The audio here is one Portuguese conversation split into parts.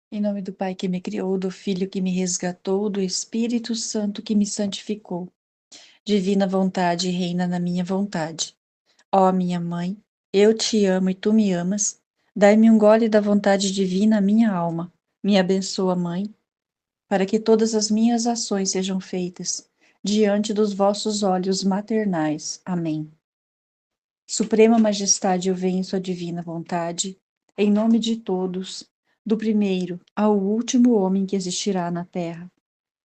Em nome do Pai que me criou, do Filho que me resgatou, do Espírito Santo que me santificou. Divina vontade reina na minha vontade. Ó minha mãe, eu te amo e tu me amas. Dai-me um gole da vontade divina à minha alma. Me abençoa, Mãe, para que todas as minhas ações sejam feitas diante dos vossos olhos maternais. Amém. Suprema Majestade, eu venho em sua divina vontade, em nome de todos, do primeiro ao último homem que existirá na terra,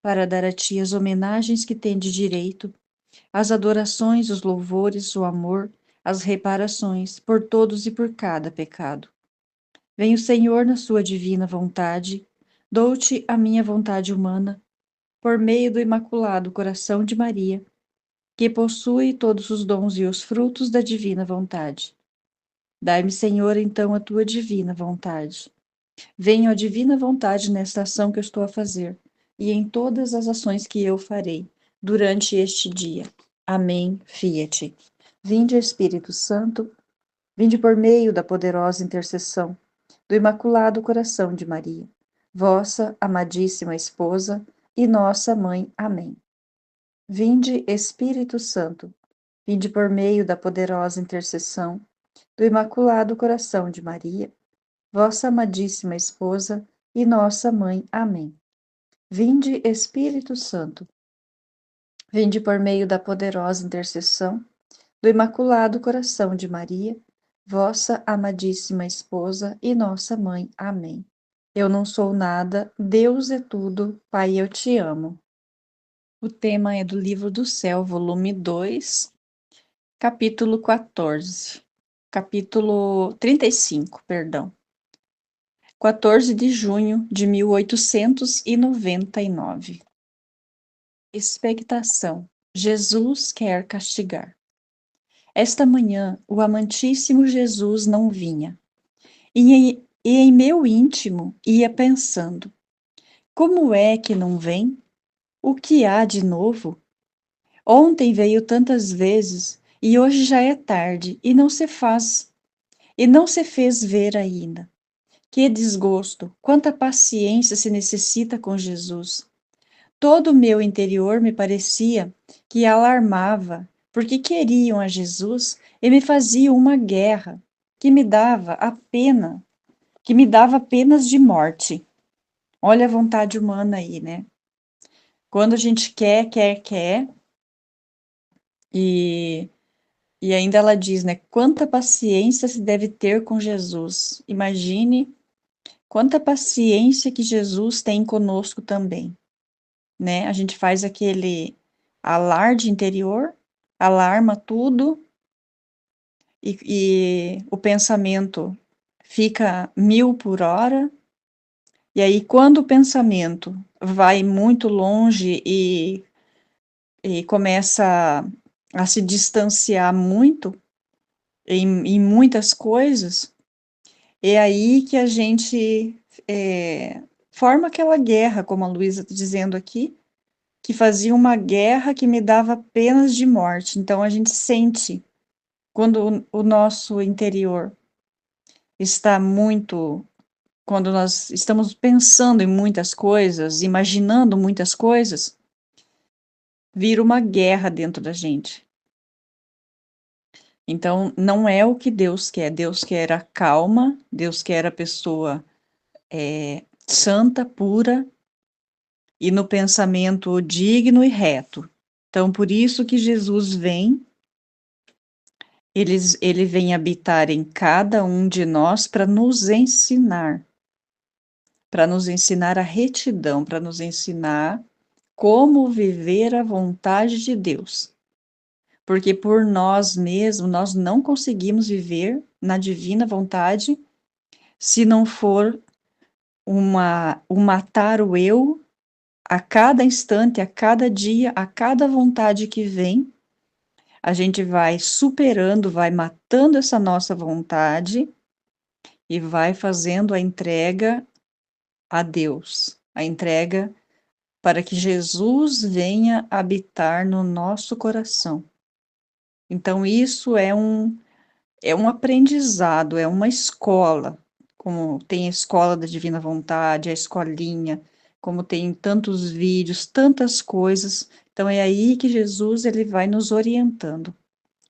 para dar a ti as homenagens que tem de direito, as adorações, os louvores, o amor, as reparações por todos e por cada pecado. Vem o Senhor na sua divina vontade, dou-te a minha vontade humana, por meio do Imaculado Coração de Maria, que possui todos os dons e os frutos da divina vontade. Dai-me, Senhor, então a tua divina vontade. Venha a divina vontade nesta ação que eu estou a fazer e em todas as ações que eu farei durante este dia. Amém. Fiat. Vinde, Espírito Santo, vinde por meio da poderosa intercessão do Imaculado Coração de Maria, vossa amadíssima esposa e nossa mãe. Amém. Vinde, Espírito Santo, vinde por meio da poderosa intercessão do Imaculado Coração de Maria, vossa amadíssima esposa e nossa mãe. Amém. Vinde, Espírito Santo, vinde por meio da poderosa intercessão do Imaculado Coração de Maria, vossa amadíssima esposa e nossa mãe. Amém. Eu não sou nada, Deus é tudo, Pai, eu te amo. O tema é do Livro do Céu, volume 2, capítulo 14. Capítulo 35, perdão. 14 de junho de 1899. Expectação. Jesus quer castigar. Esta manhã, o amantíssimo Jesus não vinha. E em meu íntimo ia pensando: como é que não vem? O que há de novo? Ontem veio tantas vezes e hoje já é tarde e não se fez ver ainda. Que desgosto, quanta paciência se necessita com Jesus. Todo o meu interior me parecia que alarmava, porque queriam a Jesus e me faziam uma guerra que me dava a pena, que me dava penas de morte. Olha a vontade humana aí, né? Quando a gente quer, e, e ainda ela diz, né? Quanta paciência se deve ter com Jesus. Imagine quanta paciência que Jesus tem conosco também, né? A gente faz aquele alarde interior, alarma tudo e o pensamento fica 1000 por hora. E aí, quando o pensamento vai muito longe e começa a se distanciar muito em muitas coisas, é aí que a gente forma aquela guerra, como a Luísa está dizendo aqui, que fazia uma guerra que me dava penas de morte. Então, a gente sente quando o nosso interior está muito, quando nós estamos pensando em muitas coisas, imaginando muitas coisas, vira uma guerra dentro da gente. Então, não é o que Deus quer. Deus quer a calma, Deus quer a pessoa santa, pura e no pensamento digno e reto. Então, por isso que Jesus vem, ele vem habitar em cada um de nós para nos ensinar a retidão, para nos ensinar como viver a vontade de Deus. Porque por nós mesmos, nós não conseguimos viver na divina vontade se não for um matar o eu a cada instante, a cada dia, a cada vontade que vem, a gente vai superando, vai matando essa nossa vontade e vai fazendo a entrega a Deus, a entrega para que Jesus venha habitar no nosso coração. Então, isso é um aprendizado, é uma escola. como tem a escola da Divina Vontade, a escolinha, como tem tantos vídeos, tantas coisas. Então é aí que Jesus ele vai nos orientando.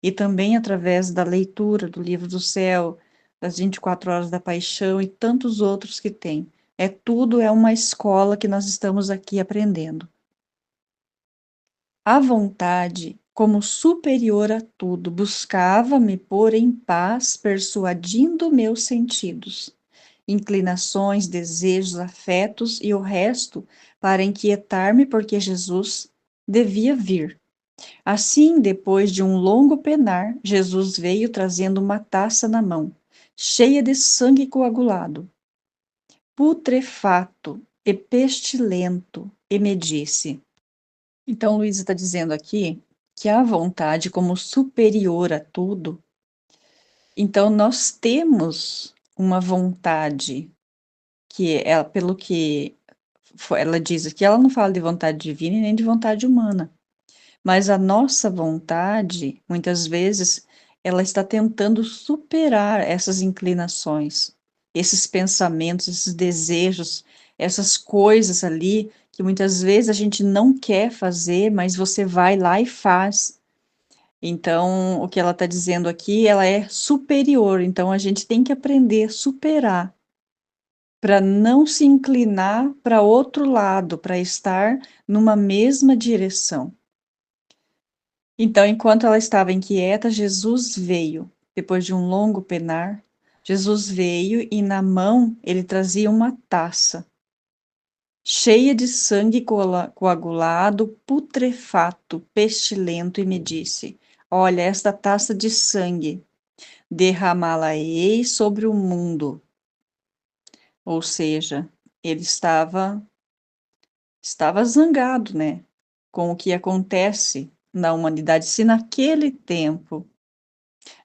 E também através da leitura do Livro do Céu, das 24 Horas da Paixão e tantos outros que tem. Tudo é uma escola que nós estamos aqui aprendendo. A vontade, como superior a tudo, buscava me pôr em paz, persuadindo meus sentidos, inclinações, desejos, afetos e o resto para inquietar-me porque Jesus devia vir. Assim, depois de um longo penar, Jesus veio trazendo uma taça na mão, cheia de sangue coagulado, putrefato e pestilento, e me disse. Então, Luísa está dizendo aqui que a vontade, como superior a tudo, então nós temos uma vontade que é, pelo que ela diz aqui, ela não fala de vontade divina e nem de vontade humana, mas a nossa vontade, muitas vezes, ela está tentando superar essas inclinações, esses pensamentos, esses desejos, essas coisas ali que muitas vezes a gente não quer fazer, mas você vai lá e faz. Então, o que ela está dizendo aqui, ela é superior, então a gente tem que aprender a superar para não se inclinar para outro lado, para estar numa mesma direção. Então, enquanto ela estava inquieta, Jesus veio. Depois de um longo penar, Jesus veio e na mão ele trazia uma taça cheia de sangue coagulado, putrefato, pestilento, e me disse: Olha, esta taça de sangue, derramá-la-ei sobre o mundo. Ou seja, ele estava zangado, né, com o que acontece na humanidade. Se naquele tempo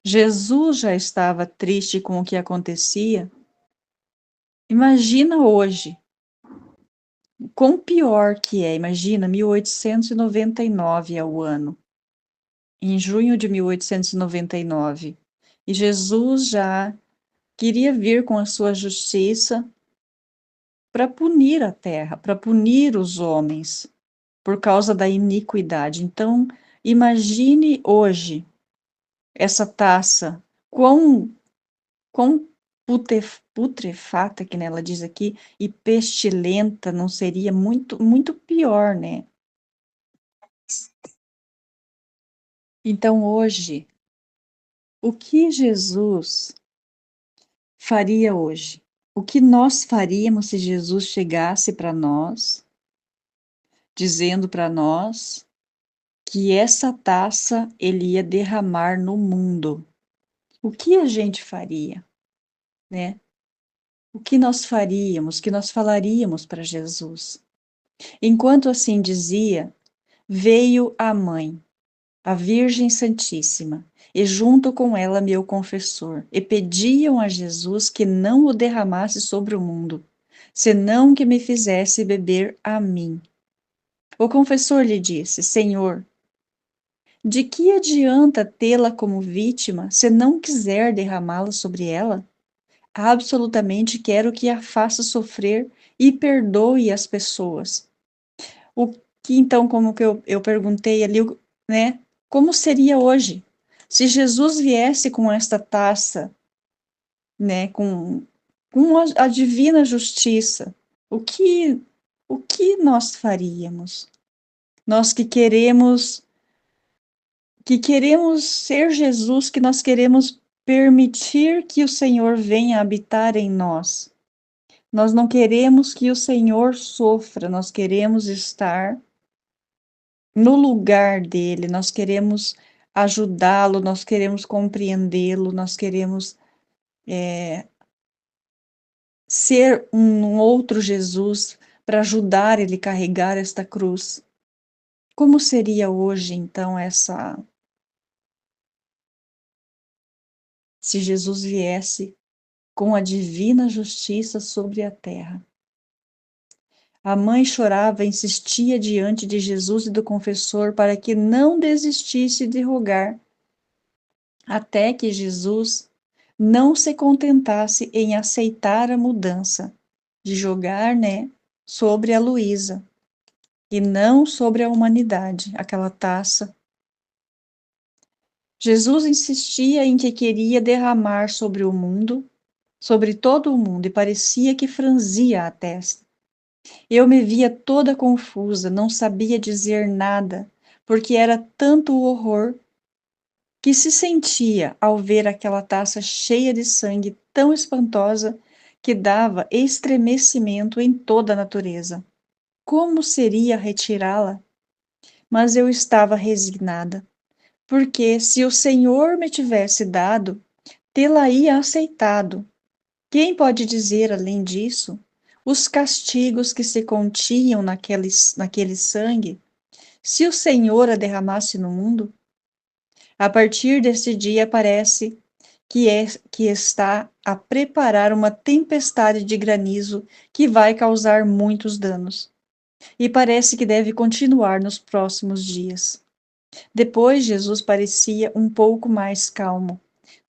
Jesus já estava triste com o que acontecia, imagina hoje, quão pior que é. Imagina, 1899 é o ano, em junho de 1899, e Jesus já queria vir com a sua justiça para punir a terra, para punir os homens por causa da iniquidade. Então, imagine hoje essa taça, quão putrefata, que ela diz aqui, e pestilenta, não seria muito, muito pior, né? Então, hoje, o que Jesus faria hoje? O que nós faríamos se Jesus chegasse para nós, dizendo para nós que essa taça ele ia derramar no mundo? O que a gente faria, né? O que nós faríamos, o que nós falaríamos para Jesus? Enquanto assim dizia, veio a mãe, a Virgem Santíssima, e junto com ela meu confessor, e pediam a Jesus que não o derramasse sobre o mundo, senão que me fizesse beber a mim. O confessor lhe disse: Senhor, de que adianta tê-la como vítima se não quiser derramá-la sobre ela? Absolutamente quero que a faça sofrer e perdoe as pessoas. O que então, como que eu perguntei ali, né? Como seria hoje? Se Jesus viesse com esta taça, né? Com a divina justiça, o que, o que nós faríamos? Nós que queremos ser Jesus, que nós queremos permitir que o Senhor venha habitar em nós. Nós não queremos que o Senhor sofra, nós queremos estar no lugar dele, nós queremos ajudá-lo, nós queremos compreendê-lo, nós queremos ser um outro Jesus para ajudar ele a carregar esta cruz. Como seria hoje, então, se Jesus viesse com a divina justiça sobre a terra? A mãe chorava e insistia diante de Jesus e do confessor para que não desistisse de rogar, até que Jesus não se contentasse em aceitar a mudança, de jogar, né, sobre a Luísa, e não sobre a humanidade, aquela taça. Jesus insistia em que queria derramar sobre o mundo, sobre todo o mundo, e parecia que franzia a testa. Eu me via toda confusa, não sabia dizer nada, porque era tanto o horror que se sentia ao ver aquela taça cheia de sangue tão espantosa que dava estremecimento em toda a natureza. Como seria retirá-la? Mas eu estava resignada, porque se o Senhor me tivesse dado, tê-la-ia aceitado. Quem pode dizer, além disso, os castigos que se continham naquele sangue, se o Senhor a derramasse no mundo? A partir desse dia parece que está a preparar uma tempestade de granizo que vai causar muitos danos. E parece que deve continuar nos próximos dias. Depois, Jesus parecia um pouco mais calmo,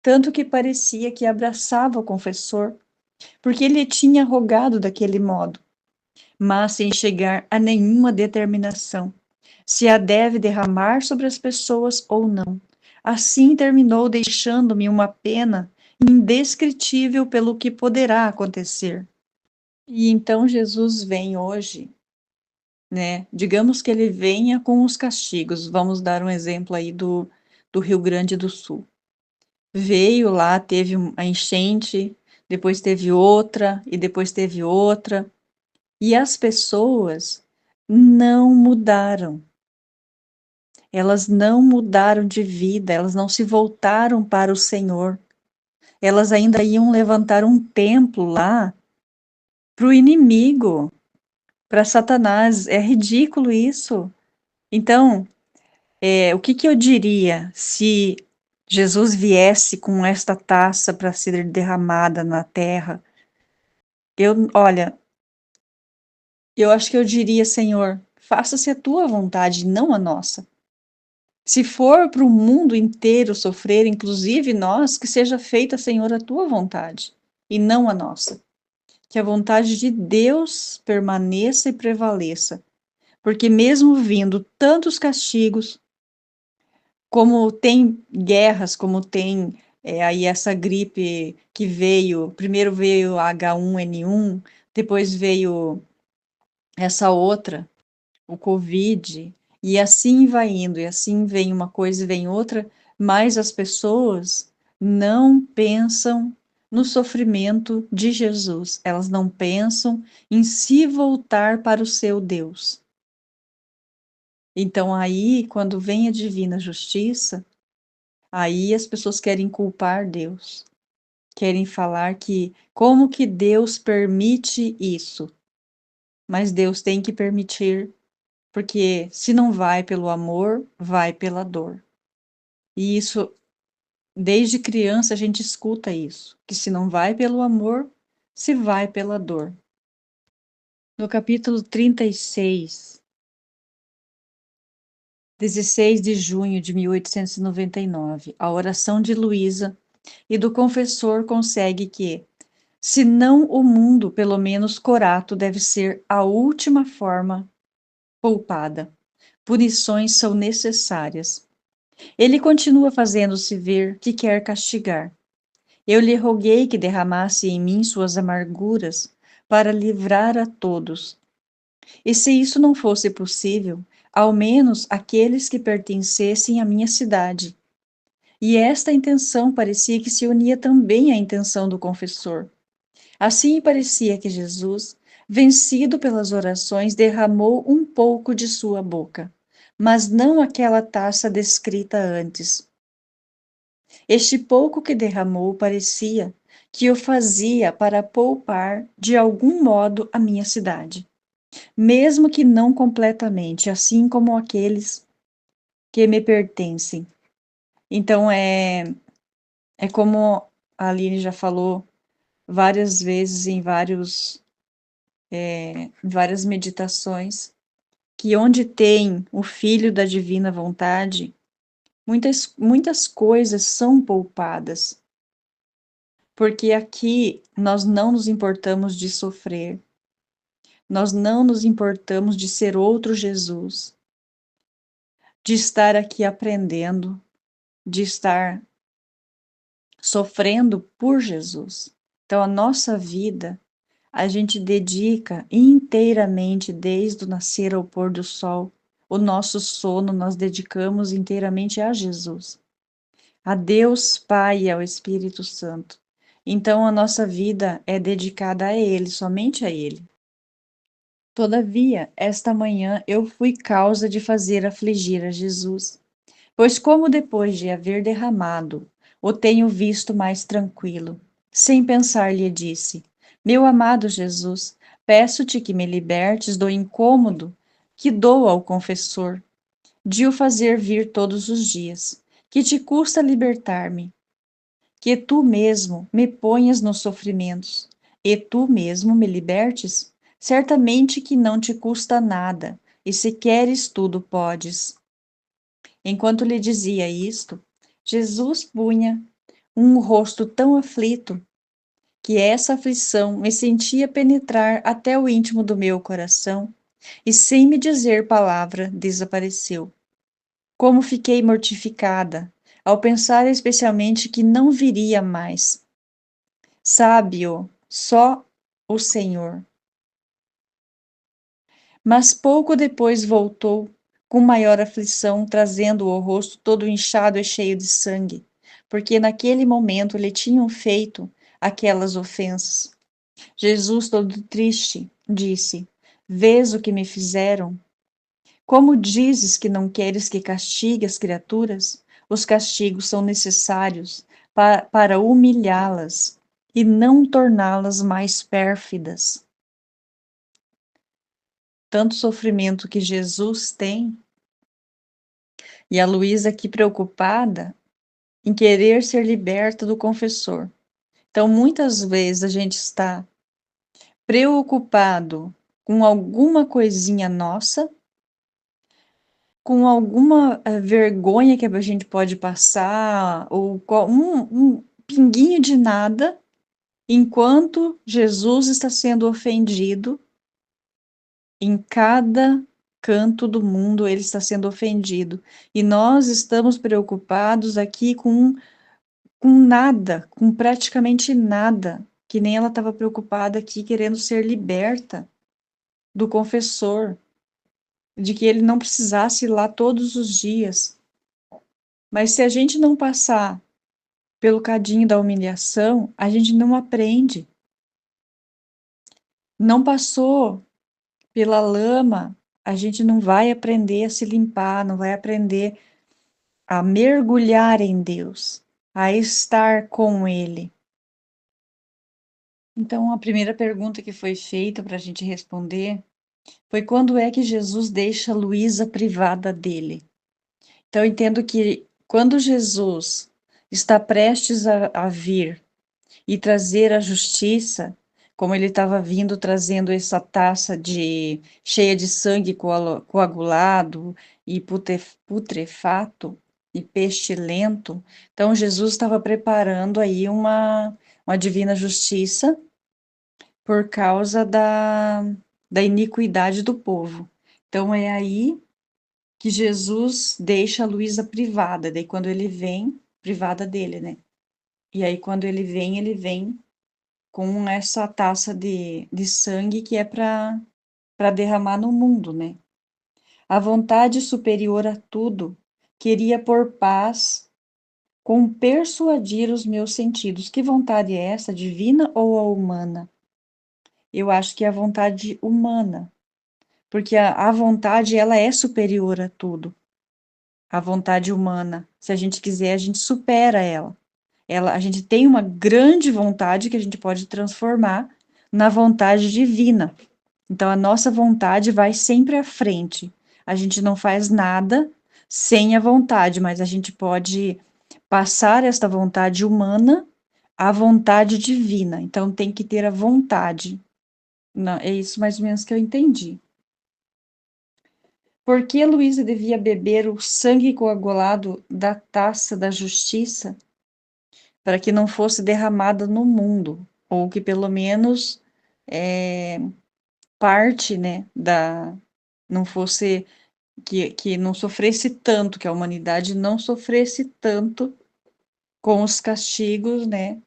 tanto que parecia que abraçava o confessor, porque ele tinha rogado daquele modo, mas sem chegar a nenhuma determinação, se a deve derramar sobre as pessoas ou não. Assim terminou deixando-me uma pena indescritível pelo que poderá acontecer. E então Jesus vem hoje, né? Digamos que ele venha com os castigos. Vamos dar um exemplo aí do Rio Grande do Sul. Veio lá, teve a enchente, depois teve outra, e depois teve outra. E as pessoas não mudaram. Elas não mudaram de vida, elas não se voltaram para o Senhor. Elas ainda iam levantar um templo lá para o inimigo, para Satanás. É ridículo isso. Então, o que que eu diria se Jesus viesse com esta taça para ser derramada na terra? Olha, eu acho que eu diria, Senhor, faça-se a tua vontade, não a nossa. Se for para o mundo inteiro sofrer, inclusive nós, que seja feita, Senhor, a tua vontade e não a nossa. Que a vontade de Deus permaneça e prevaleça, porque mesmo vindo tantos castigos, como tem guerras, como tem aí essa gripe que veio, primeiro veio a H1N1, depois veio essa outra, o Covid, e assim vai indo, e assim vem uma coisa e vem outra, mas as pessoas não pensam no sofrimento de Jesus, elas não pensam em se voltar para o seu Deus. Então, aí, quando vem a divina justiça, aí as pessoas querem culpar Deus, querem falar que como que Deus permite isso? Mas Deus tem que permitir, porque se não vai pelo amor, vai pela dor. E isso, desde criança, a gente escuta isso, que se não vai pelo amor, se vai pela dor. No capítulo 36, 16 de junho de 1899, a oração de Luísa e do confessor consegue que, se não o mundo, pelo menos Corato deve ser a última forma poupada. Punições são necessárias. Ele continua fazendo-se ver que quer castigar. Eu lhe roguei que derramasse em mim suas amarguras para livrar a todos. E se isso não fosse possível, ao menos aqueles que pertencessem à minha cidade. E esta intenção parecia que se unia também à intenção do confessor. Assim parecia que Jesus, vencido pelas orações, derramou um pouco de sua boca, mas não aquela taça descrita antes. Este pouco que derramou parecia que o fazia para poupar de algum modo a minha cidade, mesmo que não completamente, assim como aqueles que me pertencem. Então é como a Aline já falou várias vezes em várias meditações, que onde tem o Filho da Divina Vontade, muitas coisas são poupadas. Porque aqui nós não nos importamos de sofrer, nós não nos importamos de ser outro Jesus, de estar aqui aprendendo, de estar sofrendo por Jesus. Então, a nossa vida, a gente dedica inteiramente, desde o nascer ao pôr do sol, o nosso sono nós dedicamos inteiramente a Jesus, a Deus Pai e ao Espírito Santo. Então, a nossa vida é dedicada a Ele, somente a Ele. Todavia, esta manhã eu fui causa de fazer afligir a Jesus, pois como depois de haver derramado, o tenho visto mais tranquilo. Sem pensar, lhe disse: Meu amado Jesus, peço-te que me libertes do incômodo que dou ao confessor, de o fazer vir todos os dias. Que te custa libertar-me? Que tu mesmo me ponhas nos sofrimentos, e tu mesmo me libertes? Certamente que não te custa nada, e se queres tudo podes. Enquanto lhe dizia isto, Jesus punha um rosto tão aflito que essa aflição me sentia penetrar até o íntimo do meu coração e, sem me dizer palavra, desapareceu. Como fiquei mortificada ao pensar especialmente que não viria mais. Sabe-o só o Senhor. Mas pouco depois voltou, com maior aflição, trazendo o rosto todo inchado e cheio de sangue, porque naquele momento lhe tinham feito aquelas ofensas. Jesus, todo triste, disse: Vês o que me fizeram? Como dizes que não queres que castigue as criaturas? Os castigos são necessários para humilhá-las e não torná-las mais pérfidas. Tanto sofrimento que Jesus tem, e a Luísa aqui preocupada em querer ser liberta do confessor. Então, muitas vezes a gente está preocupado com alguma coisinha nossa, com alguma vergonha que a gente pode passar, ou um pinguinho de nada, enquanto Jesus está sendo ofendido em cada canto do mundo, ele está sendo ofendido. E nós estamos preocupados aqui com nada, com praticamente nada, que nem ela estava preocupada aqui, querendo ser liberta do confessor, de que ele não precisasse ir lá todos os dias. Mas se a gente não passar pelo cadinho da humilhação, a gente não aprende. Não passou pela lama, a gente não vai aprender a se limpar, não vai aprender a mergulhar em Deus, a estar com Ele. Então, a primeira pergunta que foi feita para a gente responder foi: quando é que Jesus deixa Luísa privada dele? Então, eu entendo que quando Jesus está prestes a vir e trazer a justiça, como ele estava vindo trazendo essa taça cheia de sangue coagulado e putrefato e pestilento, então Jesus estava preparando aí uma divina justiça por causa da iniquidade do povo. Então é aí que Jesus deixa a Luísa privada, daí quando ele vem, privada dele, né? E aí quando ele vem com essa taça de sangue que é para derramar no mundo, né? A vontade superior a tudo queria por paz com persuadir os meus sentidos. Que vontade é essa, divina ou a humana? Eu acho que é a vontade humana, porque a vontade ela é superior a tudo. A vontade humana, se a gente quiser, a gente supera ela. A gente tem uma grande vontade que a gente pode transformar na vontade divina. Então, a nossa vontade vai sempre à frente. A gente não faz nada sem a vontade, mas a gente pode passar esta vontade humana à vontade divina. Então, tem que ter a vontade. Não, é isso mais ou menos que eu entendi. Por que Luísa devia beber o sangue coagulado da taça da justiça? para que não fosse derramada no mundo, ou que pelo menos parte, né, não fosse, que não sofresse tanto, que a humanidade não sofresse tanto com os castigos, né,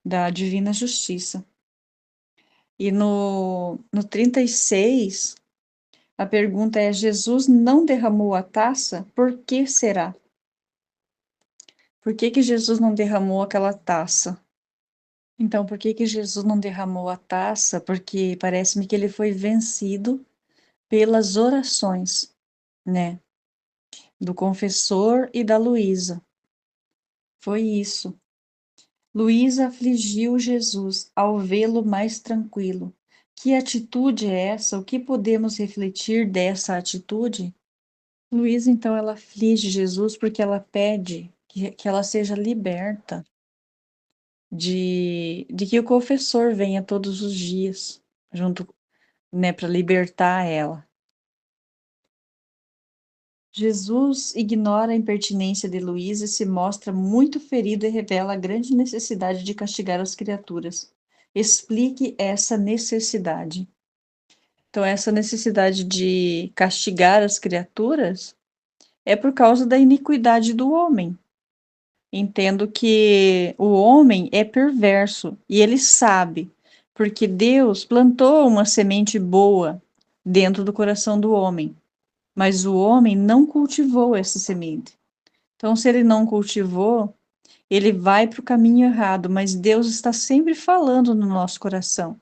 da divina justiça. E no 36, a pergunta é: Jesus não derramou a taça? Por que será? Por que que Jesus não derramou aquela taça? Então, por que que Jesus não derramou a taça? Porque parece-me que ele foi vencido pelas orações, né, do confessor e da Luísa. Foi isso. Luísa afligiu Jesus ao vê-lo mais tranquilo. Que atitude é essa? O que podemos refletir dessa atitude? Luísa, então, ela aflige Jesus porque ela pede que ela seja liberta de que o confessor venha todos os dias, junto, né, para libertar ela. Jesus ignora a impertinência de Luísa e se mostra muito ferido e revela a grande necessidade de castigar as criaturas. Explique essa necessidade. Então, essa necessidade de castigar as criaturas é por causa da iniquidade do homem. Entendo que o homem é perverso e ele sabe, porque Deus plantou uma semente boa dentro do coração do homem, mas o homem não cultivou essa semente. Então, se ele não cultivou, ele vai para o caminho errado, mas Deus está sempre falando no nosso coração.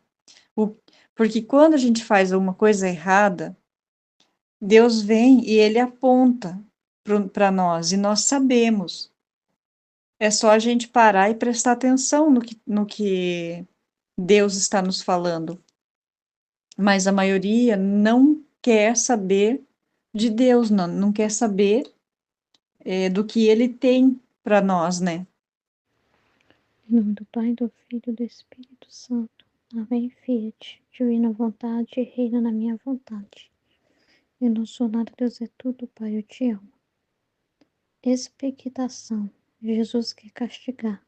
O- Porque quando a gente faz alguma coisa errada, Deus vem e ele aponta para nós e nós sabemos. É só a gente parar e prestar atenção no que Deus está nos falando. Mas a maioria não quer saber de Deus, não quer saber do que ele tem para nós, né? Em nome do Pai, do Filho e do Espírito Santo. Amém, Fiat. Divina vontade, reina na minha vontade. Eu não sou nada, Deus é tudo, Pai, eu te amo. Expectação. Jesus quer castigar.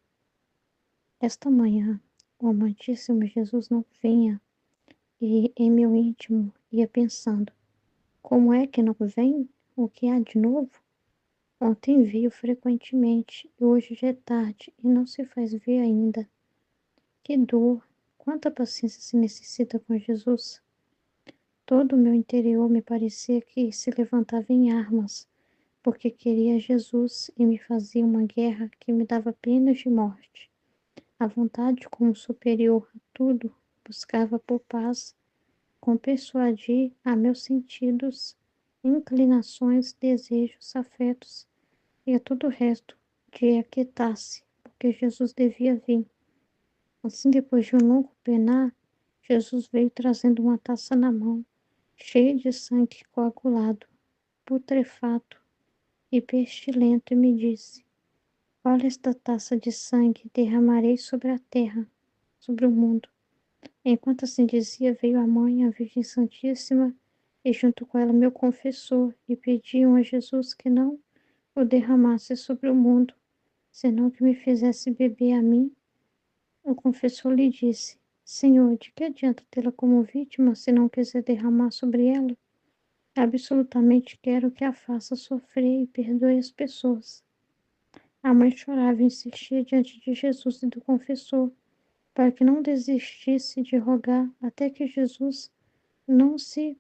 Esta manhã, o amantíssimo Jesus não vinha e em meu íntimo ia pensando, como é que não vem? O que há de novo? Ontem vi-o frequentemente e hoje já é tarde e não se faz ver ainda. Que dor! Quanta paciência se necessita com Jesus! Todo o meu interior me parecia que se levantava em armas, porque queria Jesus e me fazia uma guerra que me dava penas de morte. A vontade, como superior a tudo, buscava por paz, com persuadir a meus sentidos, inclinações, desejos, afetos e a todo o resto de aquietar-se, porque Jesus devia vir. Assim, depois de um longo penar, Jesus veio trazendo uma taça na mão, cheia de sangue coagulado, putrefato e pestilento, e me disse: Olha esta taça de sangue, derramarei sobre a terra, sobre o mundo. Enquanto assim dizia, veio a mãe, a Virgem Santíssima, e junto com ela meu confessor, e pediam a Jesus que não o derramasse sobre o mundo, senão que me fizesse beber a mim. O confessor lhe disse: Senhor, de que adianta tê-la como vítima se não quiser derramar sobre ela? Absolutamente quero que a faça sofrer e perdoe as pessoas. A mãe chorava e insistia diante de Jesus e do confessor, para que não desistisse de rogar até que Jesus não se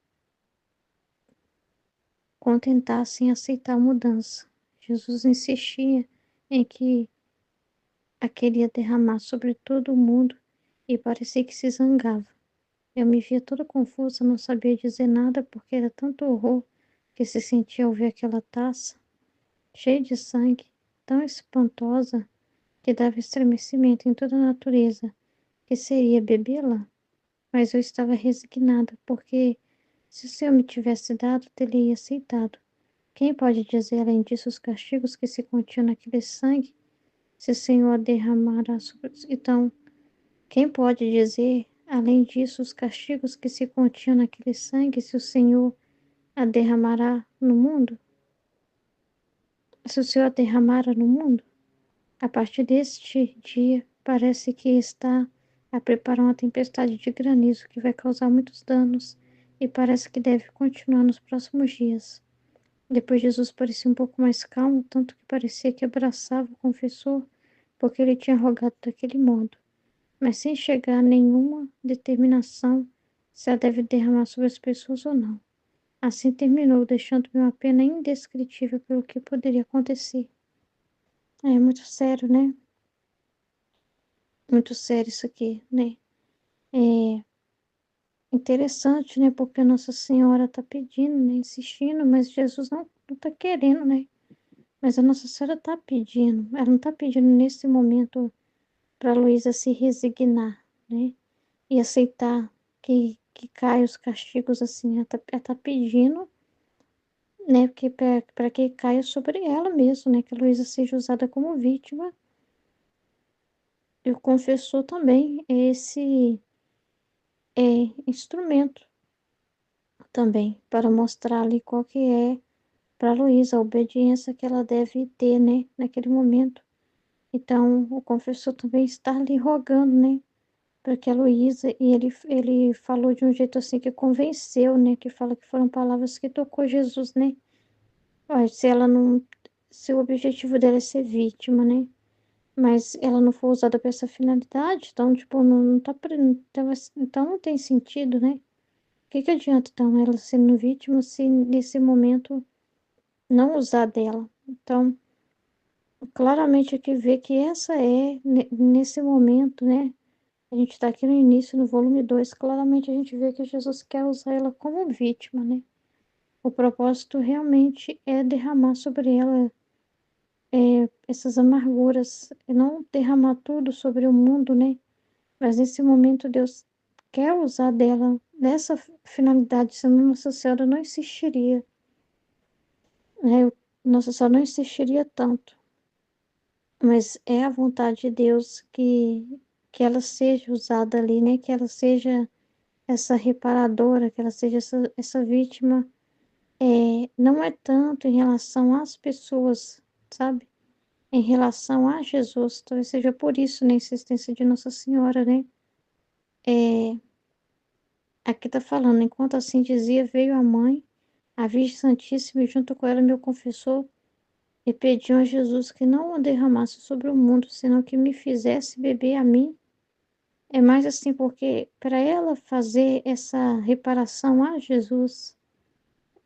contentasse em aceitar a mudança. Jesus insistia em que a queria derramar sobre todo o mundo e parecia que se zangava. Eu me via toda confusa, não sabia dizer nada porque era tanto horror que se sentia ao ver aquela taça, cheia de sangue, tão espantosa que dava estremecimento em toda a natureza, que seria bebê-la. Mas eu estava resignada, porque se o Senhor me tivesse dado, teria aceitado. Quem pode dizer além disso os castigos que se continham naquele sangue, se o Senhor derramará sobre... Então, quem pode dizer, além disso, os castigos que se continham naquele sangue, se o Senhor a derramará no mundo? Se o Senhor a derramara no mundo? A partir deste dia, parece que está a preparar uma tempestade de granizo que vai causar muitos danos e parece que deve continuar nos próximos dias. Depois Jesus parecia um pouco mais calmo, tanto que parecia que abraçava o confessor, porque ele tinha rogado daquele modo, mas sem chegar a nenhuma determinação se ela deve derramar sobre as pessoas ou não. Assim terminou, deixando-me uma pena indescritível pelo que poderia acontecer. É muito sério, né? Muito sério isso aqui, né? É interessante, né? Porque Nossa Senhora está pedindo, né? Insistindo, mas Jesus não está querendo, né? Mas a Nossa Senhora está pedindo. Ela não está pedindo nesse momento para Luísa se resignar, né? E aceitar que caia os castigos assim. Ela tá pedindo, né? Para que caia sobre ela mesmo, né? Que a Luísa seja usada como vítima. E o confessor também é esse instrumento também para mostrar ali qual que é para Luísa a obediência que ela deve ter, né? Naquele momento. Então, o confessor também está ali rogando, né? Para que a Luísa, e ele falou de um jeito assim que convenceu, né? Que fala que foram palavras que tocou Jesus, né? Olha, se ela não. Se o objetivo dela é ser vítima, né? Mas ela não for usada para essa finalidade, então, tipo, não tá. Então não tem sentido, né? O que que adianta, então, ela sendo vítima se nesse momento não usar dela? Então, claramente aqui vê que essa é, nesse momento, né? A gente está aqui no início, no volume 2 claramente a gente vê que Jesus quer usar ela como vítima, né? O propósito realmente é derramar sobre ela essas amarguras, e não derramar tudo sobre o mundo, né? Mas nesse momento Deus quer usar dela nessa finalidade, senão Nossa Senhora não insistiria, né? Nossa Senhora não insistiria tanto. Mas é a vontade de Deus que ela seja usada ali, né? Que ela seja essa reparadora, que ela seja essa vítima, não é tanto em relação às pessoas, sabe? Em relação a Jesus. Talvez seja por isso, né, a insistência de Nossa Senhora, né? É, aqui tá falando, enquanto assim dizia, veio a mãe, a Virgem Santíssima, e junto com ela meu confessor, e pediu a Jesus que não o derramasse sobre o mundo, senão que me fizesse beber a mim. É mais assim, porque para ela fazer essa reparação a Jesus,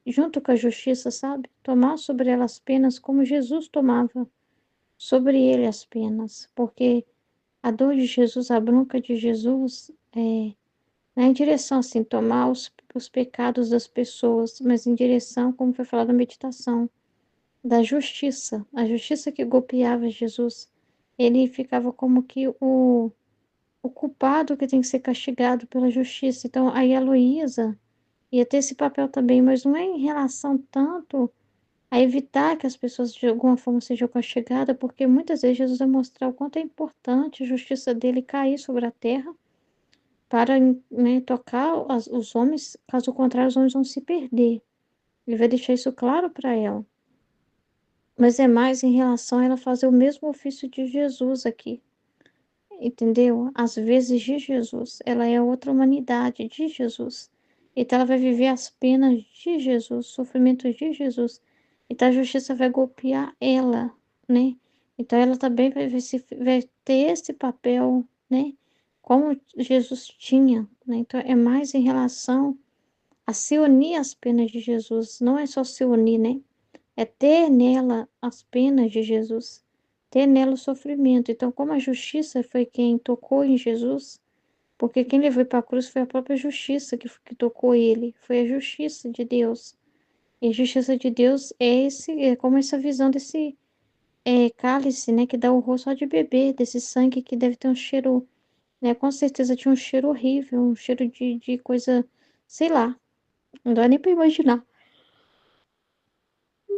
junto com a justiça, sabe? Tomar sobre ela as penas como Jesus tomava sobre ele as penas, porque a dor de Jesus, a bronca de Jesus não é em direção assim, tomar os pecados das pessoas, mas em direção, como foi falado na meditação, da justiça, a justiça que golpeava Jesus. Ele ficava como que o culpado que tem que ser castigado pela justiça. Então, aí a Luísa ia ter esse papel também, mas não é em relação tanto a evitar que as pessoas de alguma forma sejam castigadas, porque muitas vezes Jesus vai mostrar o quanto é importante a justiça dele cair sobre a terra para, né, tocar os homens, caso contrário, os homens vão se perder. Ele vai deixar isso claro para ela. Mas é mais em relação a ela fazer o mesmo ofício de Jesus aqui, entendeu? Às vezes de Jesus, ela é outra humanidade de Jesus. Então ela vai viver as penas de Jesus, sofrimentos de Jesus. Então a justiça vai golpear ela, né? Então ela também vai ter esse papel, né? Como Jesus tinha, né? Então é mais em relação a se unir às penas de Jesus. Não é só se unir, né? É ter nela as penas de Jesus, ter nela o sofrimento. Então, como a justiça foi quem tocou em Jesus, porque quem levou para a cruz foi a própria justiça que tocou ele, foi a justiça de Deus. E a justiça de Deus é como essa visão desse cálice, né, que dá o rosto só de beber, desse sangue que deve ter um cheiro, né, com certeza tinha um cheiro horrível, um cheiro de coisa, sei lá, não dá nem para imaginar.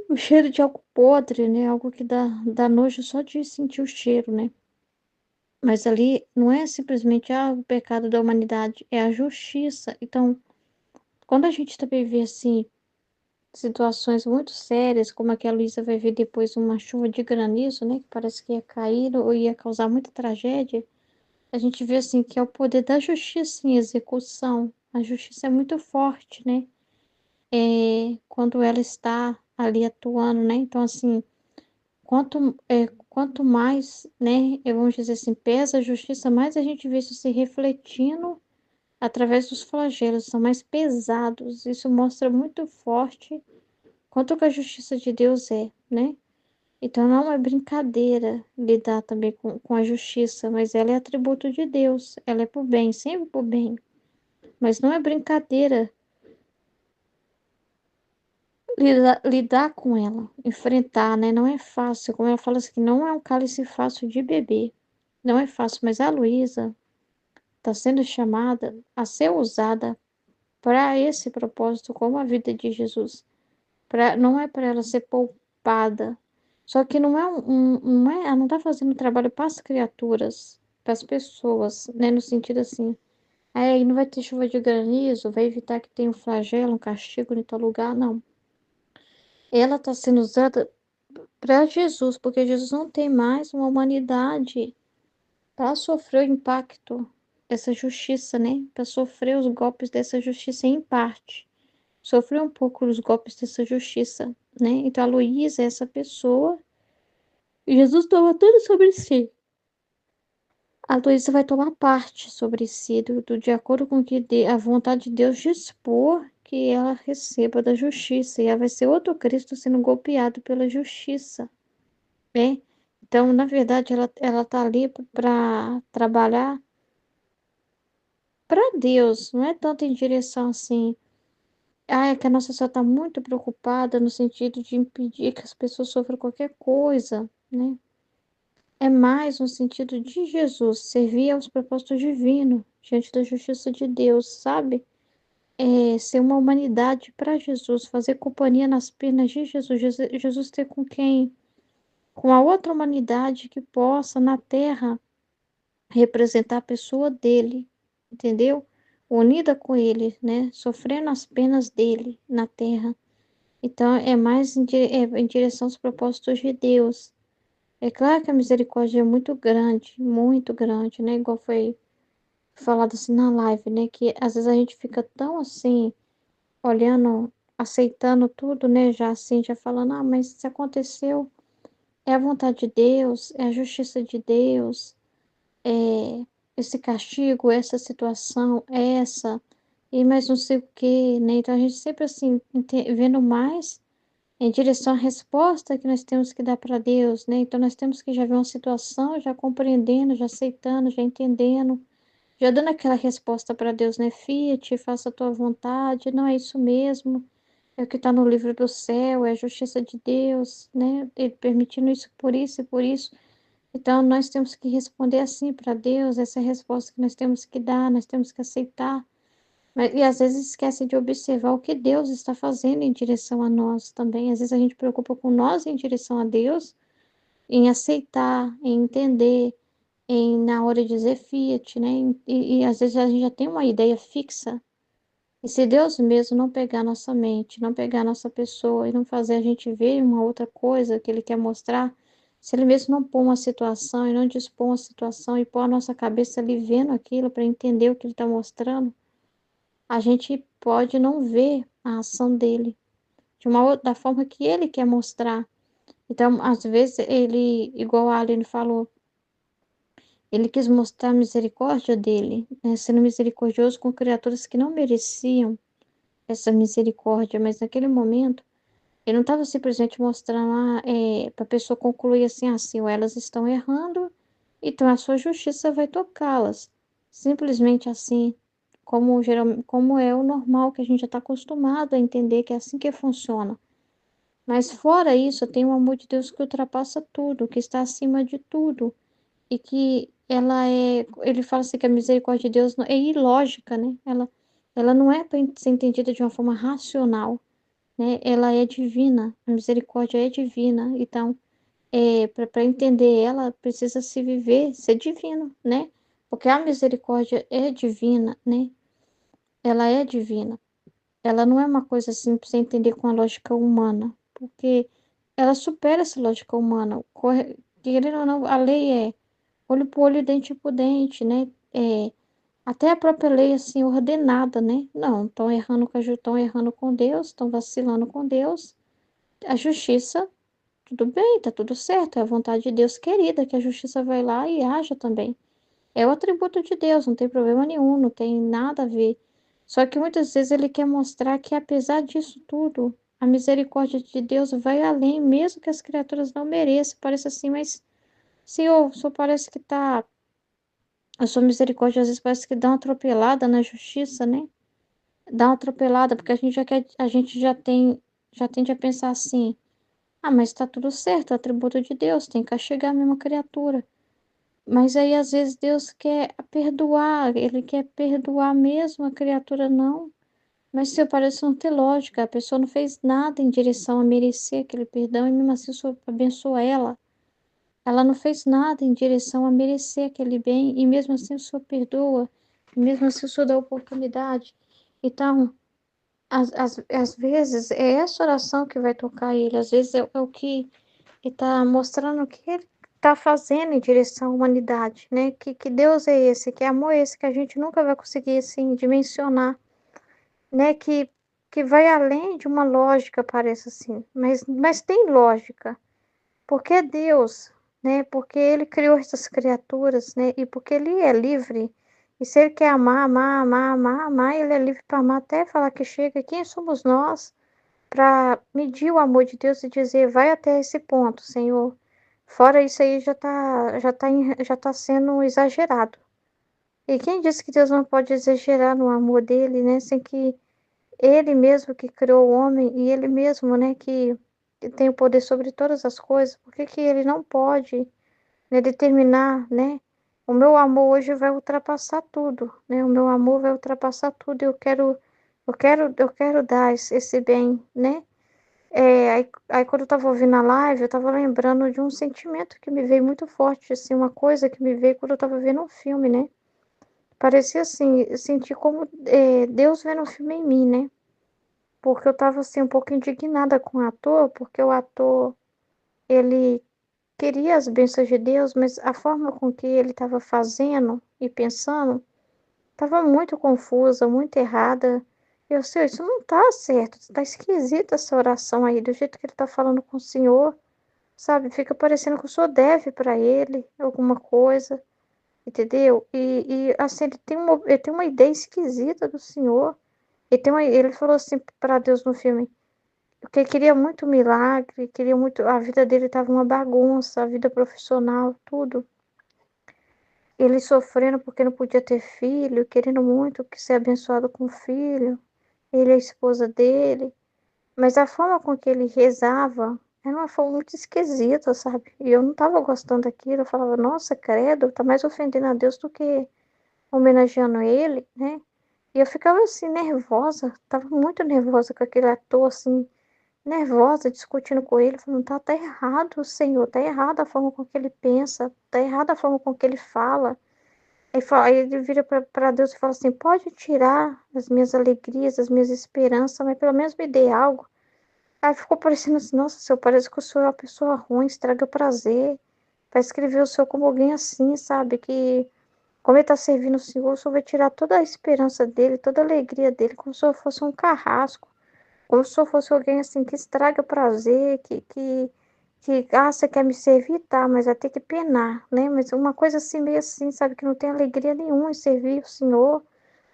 O cheiro de algo podre, né? Algo que dá nojo só de sentir o cheiro, né? Mas ali não é simplesmente o pecado da humanidade, é a justiça. Então, quando a gente também vê assim, situações muito sérias, como a que a Luísa vai ver depois, uma chuva de granizo, né, que parece que ia cair ou ia causar muita tragédia, a gente vê assim que é o poder da justiça em execução. A justiça é muito forte, né? Quando ela está ali atuando, né? Então, assim, quanto mais, né, vamos dizer assim, pesa a justiça, mais a gente vê isso se refletindo através dos flagelos, são mais pesados. Isso mostra muito forte quanto que a justiça de Deus é, né? Então não é brincadeira lidar também com a justiça, mas ela é atributo de Deus, ela é por bem, sempre por bem. Mas não é brincadeira lidar com ela, enfrentar, né? Não é fácil, como ela fala assim, não é um cálice fácil de beber. Não é fácil, mas a Luísa está sendo chamada a ser usada para esse propósito, como a vida de Jesus. Não é para ela ser poupada. Só que não é não é, ela não está fazendo trabalho para as criaturas, para as pessoas, né? No sentido assim, aí não vai ter chuva de granizo, vai evitar que tenha um flagelo, um castigo em tal lugar, não. Ela está sendo usada para Jesus, porque Jesus não tem mais uma humanidade para sofrer o impacto dessa justiça, né? Para sofrer os golpes dessa justiça em parte. Sofrer um pouco os golpes dessa justiça, né? Então a Luísa é essa pessoa. E Jesus toma tudo sobre si. A Luísa vai tomar parte sobre si, de acordo com que a vontade de Deus dispor que ela receba da justiça. E ela vai ser outro Cristo sendo golpeado pela justiça, né? Então, na verdade, ela tá ali para trabalhar para Deus, não é tanto em direção assim. Ah, é que a nossa sociedade está muito preocupada no sentido de impedir que as pessoas sofram qualquer coisa, né? É mais no sentido de Jesus, servir aos propósitos divinos, diante da justiça de Deus, sabe? Ser uma humanidade para Jesus, fazer companhia nas penas de Jesus, Jesus ter com quem? Com a outra humanidade que possa na terra representar a pessoa dele, entendeu? Unida com ele, né? Sofrendo as penas dele na terra. Então, é mais em direção aos propósitos de Deus. É claro que a misericórdia é muito grande, né? Igual foi falado assim na live, né? Que às vezes a gente fica tão assim, olhando, aceitando tudo, né? Já assim, já falando, ah, mas se aconteceu, é a vontade de Deus, é a justiça de Deus, é esse castigo, essa situação, essa, e mais não sei o quê, né? Então a gente sempre assim, vendo mais em direção à resposta que nós temos que dar para Deus, né? Então nós temos que já ver uma situação, já compreendendo, já aceitando, já entendendo, já dando aquela resposta para Deus, né? Fia-te, faça a tua vontade, não é isso mesmo, é o que está no livro do céu, é a justiça de Deus, né? Ele permitindo isso por isso e por isso. Então nós temos que responder assim para Deus, essa é a resposta que nós temos que dar, nós temos que aceitar. E às vezes esquece de observar o que Deus está fazendo em direção a nós também. Às vezes a gente preocupa com nós em direção a Deus, em aceitar, em entender, em na hora de dizer fiat, né? E às vezes a gente já tem uma ideia fixa. E se Deus mesmo não pegar nossa mente, não pegar nossa pessoa e não fazer a gente ver uma outra coisa que Ele quer mostrar, se Ele mesmo não pôr uma situação e não dispor uma situação e pôr a nossa cabeça ali vendo aquilo para entender o que Ele está mostrando, a gente pode não ver a ação dele da forma que ele quer mostrar. Então, às vezes, ele, igual a Aline falou, ele quis mostrar a misericórdia dele, né, sendo misericordioso com criaturas que não mereciam essa misericórdia, mas naquele momento, ele não estava simplesmente mostrando para a pessoa concluir assim, ou elas estão errando, então a sua justiça vai tocá-las. Simplesmente assim, como é o normal, que a gente já está acostumado a entender que é assim que funciona. Mas fora isso, tem o amor de Deus que ultrapassa tudo, que está acima de tudo. E que ele fala assim que a misericórdia de Deus é ilógica, né? Ela não é para ser entendida de uma forma racional, né? Ela é divina, a misericórdia é divina. Então, para entender ela, precisa se viver, ser divino, né? Porque a misericórdia é divina, né? Ela é divina. ela não é uma coisa assim para você entender com a lógica humana, porque ela supera essa lógica humana. Querendo ou não, a lei é olho por olho, dente por dente, né? Até a própria lei, assim, ordenada, né? Não, estão errando com Deus, estão vacilando com Deus. A justiça, tudo bem, tá tudo certo, é a vontade de Deus querida, que a justiça vai lá e haja também. É o atributo de Deus, não tem problema nenhum, não tem nada a ver. Só que muitas vezes ele quer mostrar que, apesar disso tudo, a misericórdia de Deus vai além, mesmo que as criaturas não mereçam. Parece assim, mas, Senhor, só parece que tá. A sua misericórdia às vezes parece que dá uma atropelada na justiça, né? Dá uma atropelada, porque a gente já quer, a gente já tende a pensar assim: ah, mas tá tudo certo, é atributo de Deus, tem que castigar a mesma criatura. Mas aí às vezes Deus quer perdoar, ele quer perdoar mesmo, a criatura não. Mas se parece não ter lógica, a pessoa não fez nada em direção a merecer aquele perdão e mesmo assim o Senhor abençoa ela. Ela não fez nada em direção a merecer aquele bem e mesmo assim o Senhor perdoa, e mesmo assim o Senhor dá oportunidade. Então, às vezes é essa oração que vai tocar ele, às vezes é o que está mostrando o que ele está fazendo em direção à humanidade, né? Que Deus é esse, que amor é esse, que a gente nunca vai conseguir, assim, dimensionar, né? Que vai além de uma lógica, parece assim, mas tem lógica, porque é Deus, né? Porque Ele criou essas criaturas, né? E porque Ele é livre, e se Ele quer amar, amar, amar, amar, amar, Ele é livre para amar até falar que chega. Quem somos nós para medir o amor de Deus e dizer, vai até esse ponto, Senhor. Fora isso aí já tá sendo exagerado. E quem disse que Deus não pode exagerar no amor dele, né? Sem que ele mesmo que criou o homem e ele mesmo, né, que tem o poder sobre todas as coisas, por que que ele não pode, né, determinar, né? O meu amor hoje vai ultrapassar tudo, né? O meu amor vai ultrapassar tudo. Eu quero dar esse bem, né? Aí quando eu estava ouvindo a live, eu estava lembrando de um sentimento que me veio muito forte, assim, uma coisa que me veio quando eu estava vendo um filme, né? Parecia assim, eu senti como Deus vendo um filme em mim, né? Porque eu estava assim um pouco indignada com o ator, porque o ator, ele queria as bênçãos de Deus, mas a forma com que ele estava fazendo e pensando estava muito confusa, muito errada. Eu sei, isso não tá certo, tá esquisita essa oração aí, do jeito que ele tá falando com o Senhor. Sabe, fica parecendo que o senhor deve para ele alguma coisa, entendeu? Assim, ele tem uma ideia esquisita do senhor. Ele falou assim para Deus no filme, que ele queria muito milagre, queria muito, a vida dele estava uma bagunça, a vida profissional, tudo. Ele sofrendo porque não podia ter filho, querendo muito que ser abençoado com filho, ele e a esposa dele. Mas a forma com que ele rezava era uma forma muito esquisita, sabe? E eu não estava gostando daquilo. Eu falava, nossa, credo, tá mais ofendendo a Deus do que homenageando ele, né? E eu ficava assim, nervosa, tava muito nervosa com aquele ator, assim, nervosa, discutindo com ele, falando, tá errado, Senhor, tá errado a forma com que ele pensa, tá errada a forma com que ele fala. Aí ele vira para Deus e fala assim, pode tirar as minhas alegrias, as minhas esperanças, mas pelo menos me dê algo. Aí ficou parecendo assim, nossa, senhor, parece que o senhor é uma pessoa ruim, estraga prazer. Vai escrever o senhor como alguém assim, sabe? Que, como ele tá servindo o senhor vai tirar toda a esperança dele, toda a alegria dele, como se o senhor fosse um carrasco. Como se o senhor fosse alguém assim que estraga prazer, você quer me servir, tá, mas vai ter que penar, né? Mas uma coisa assim, meio assim, sabe? Que não tem alegria nenhuma em servir o senhor.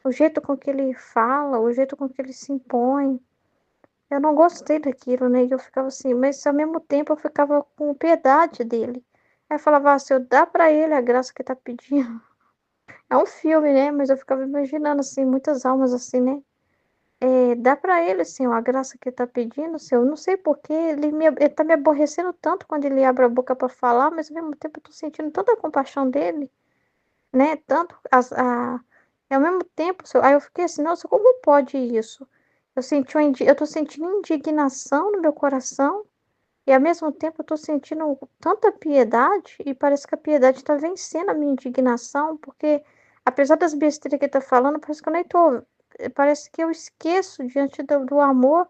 O jeito com que ele fala, o jeito com que ele se impõe. Eu não gostei daquilo, né? E eu ficava assim, mas ao mesmo tempo eu ficava com piedade dele. Aí eu falava, se eu dar pra ele a graça que tá pedindo. É um filme, né? Mas eu ficava imaginando, assim, muitas almas assim, né? Dá pra ele, assim, a graça que tá pedindo, assim, eu não sei porquê, ele tá me aborrecendo tanto quando ele abre a boca pra falar, mas ao mesmo tempo eu tô sentindo tanta compaixão dele, né? Ao mesmo tempo, aí eu fiquei assim, nossa, como pode isso? Eu tô sentindo indignação no meu coração e ao mesmo tempo eu tô sentindo tanta piedade e parece que a piedade tá vencendo a minha indignação, porque apesar das besteiras que ele tá falando, parece que eu nem tô. parece que eu esqueço diante do amor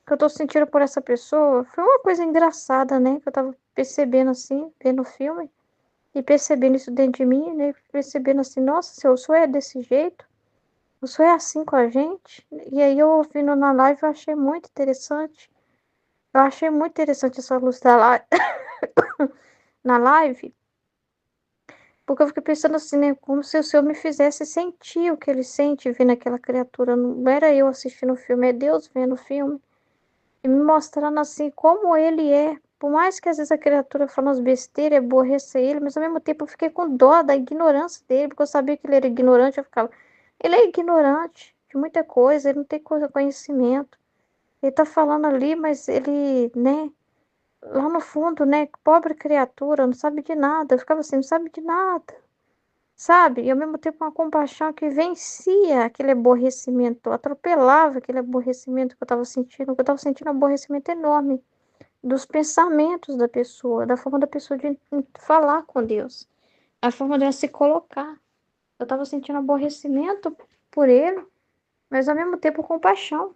que eu tô sentindo por essa pessoa. Foi uma coisa engraçada, né, que eu estava percebendo, assim, vendo o filme e percebendo isso dentro de mim, né, percebendo assim: "Nossa, se o senhor é desse jeito, o senhor é assim com a gente?". E aí eu ouvindo na live eu achei muito interessante. Eu achei muito interessante essa luz da na live, porque eu fiquei pensando assim, né, como se o Senhor me fizesse sentir o que ele sente vendo aquela criatura. Não era eu assistindo o filme, é Deus vendo o filme e me mostrando assim como ele é. Por mais que às vezes a criatura fala umas besteiras, aborreça ele, mas ao mesmo tempo eu fiquei com dó da ignorância dele, porque eu sabia que ele era ignorante. Eu ficava, ele é ignorante de muita coisa, ele não tem conhecimento. Ele tá falando ali, mas ele, né, lá no fundo, né, pobre criatura, não sabe de nada. Eu ficava assim, não sabe de nada, sabe? E ao mesmo tempo uma compaixão que vencia aquele aborrecimento, atropelava aquele aborrecimento que eu estava sentindo, que eu estava sentindo um aborrecimento enorme dos pensamentos da pessoa, da forma da pessoa de falar com Deus, a forma dela se colocar. Eu estava sentindo aborrecimento por ele, mas ao mesmo tempo compaixão.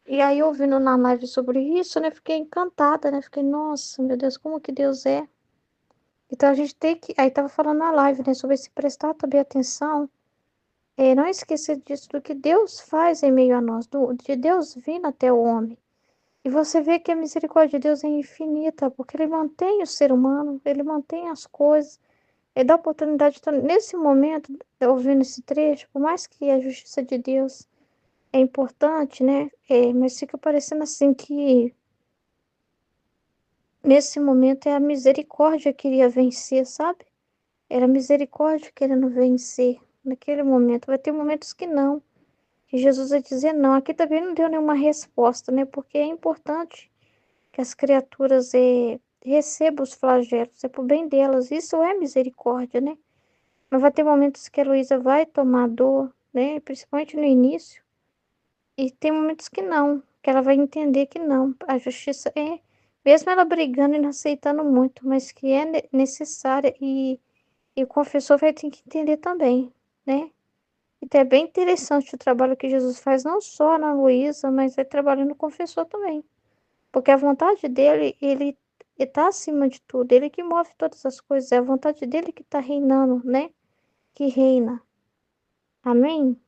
E aí, ouvindo na live sobre isso, né, fiquei encantada, né? Fiquei, nossa, meu Deus, como que Deus é. Então a gente tem que. Aí tava falando na live, né, sobre se prestar também atenção, não esquecer disso, do que Deus faz em meio a nós, de Deus vindo até o homem. E você vê que a misericórdia de Deus é infinita, porque Ele mantém o ser humano, Ele mantém as coisas, Ele dá oportunidade. Então, nesse momento, ouvindo esse trecho, por mais que a justiça de Deus é importante, né, mas fica parecendo assim que nesse momento é a misericórdia que iria vencer, sabe? Era misericórdia querendo vencer naquele momento. Vai ter momentos que não, que Jesus vai dizer não. Aqui também não deu nenhuma resposta, né? Porque é importante que as criaturas recebam os flagelos, é pro bem delas. Isso é misericórdia, né? Mas vai ter momentos que a Luísa vai tomar dor, né? Principalmente no início. E tem momentos que não, que ela vai entender que não. A justiça mesmo ela brigando e não aceitando muito, mas que é necessária e o confessor vai ter que entender também, né? Então é bem interessante o trabalho que Jesus faz, não só na Luísa, mas é trabalhando no confessor também. Porque a vontade dele, ele está acima de tudo, ele que move todas as coisas, é a vontade dele que está reinando, né? Que reina. Amém?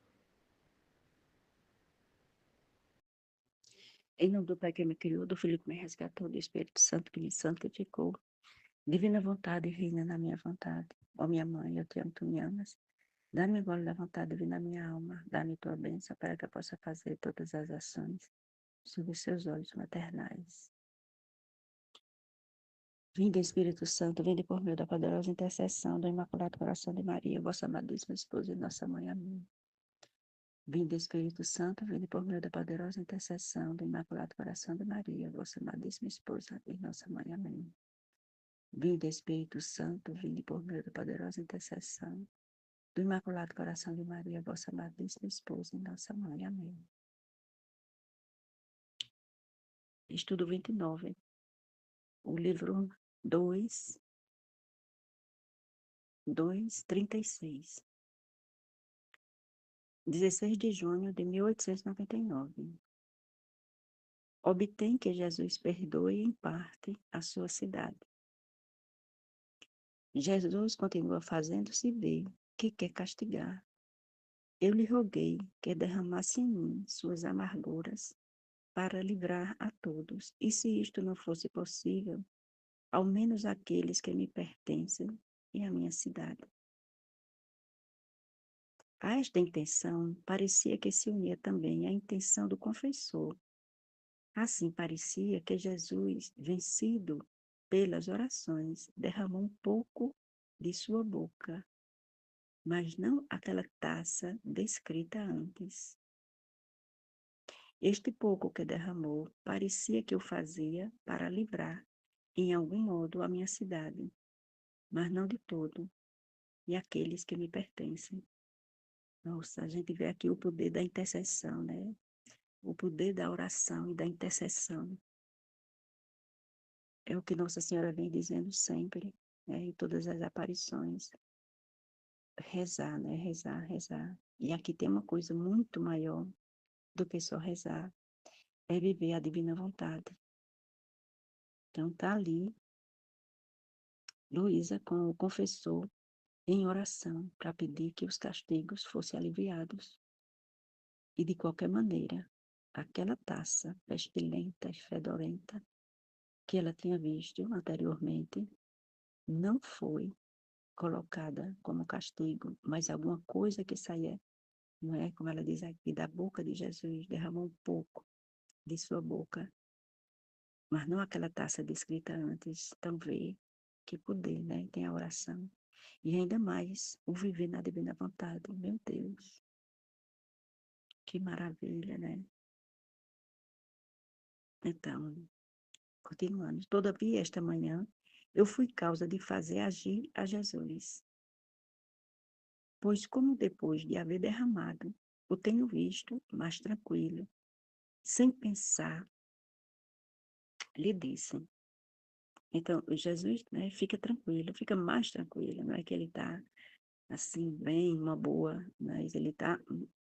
Em nome do Pai que me criou, do Filho que me resgatou, do Espírito Santo que me santificou. Divina vontade reina na minha vontade. Ó minha mãe, eu te amo, tu me amas. Dá-me agora da vontade divina na minha alma. Dá-me tua bênção para que eu possa fazer todas as ações sob os seus olhos maternais. Vinde, Espírito Santo, vinde por meio da poderosa intercessão do Imaculado Coração de Maria, vossa amadíssima esposa e nossa mãe. Amém. Vinde, Espírito Santo, vinde por meio da poderosa intercessão do Imaculado Coração de Maria, vossa amadíssima esposa e nossa mãe. Amém. Vinde, Espírito Santo, vinde por meio da poderosa intercessão do Imaculado Coração de Maria, vossa amadíssima esposa e nossa mãe. Amém. Estudo 29, o livro 36. 16 de junho de 1899. Obtém que Jesus perdoe em parte a sua cidade. Jesus continua fazendo-se ver que quer castigar. Eu lhe roguei que derramasse em mim suas amarguras para livrar a todos, e se isto não fosse possível, ao menos aqueles que me pertencem e a minha cidade. A esta intenção parecia que se unia também a intenção do confessor. Assim parecia que Jesus, vencido pelas orações, derramou um pouco de sua boca, mas não aquela taça descrita antes. Este pouco que derramou parecia que o fazia para livrar, em algum modo, a minha cidade, mas não de todo, e aqueles que me pertencem. Nossa, a gente vê aqui o poder da intercessão, né? O poder da oração e da intercessão. É o que Nossa Senhora vem dizendo sempre, né? Em todas as aparições. rezar, né? Rezar, rezar. E aqui tem uma coisa muito maior do que só rezar, é viver a divina vontade. Então tá ali Luísa com o confessor em oração para pedir que os castigos fossem aliviados. E de qualquer maneira, aquela taça pestilenta e fedorenta que ela tinha visto anteriormente não foi colocada como castigo, mas alguma coisa que saía, não é? Como ela diz aqui, da boca de Jesus, derramou um pouco de sua boca, mas não aquela taça descrita antes. Então vê que poder, né? Tem a oração. E ainda mais o viver na divina vontade. Meu Deus, que maravilha, né? Então, continuando. Todavia, esta manhã, eu fui causa de fazer agir a Jesus. Pois como depois de haver derramado, o tenho visto mais tranquilo, sem pensar, lhe disse. Então, Jesus, né, fica tranquilo, fica mais tranquilo, não é que ele está assim, bem, uma boa, mas ele está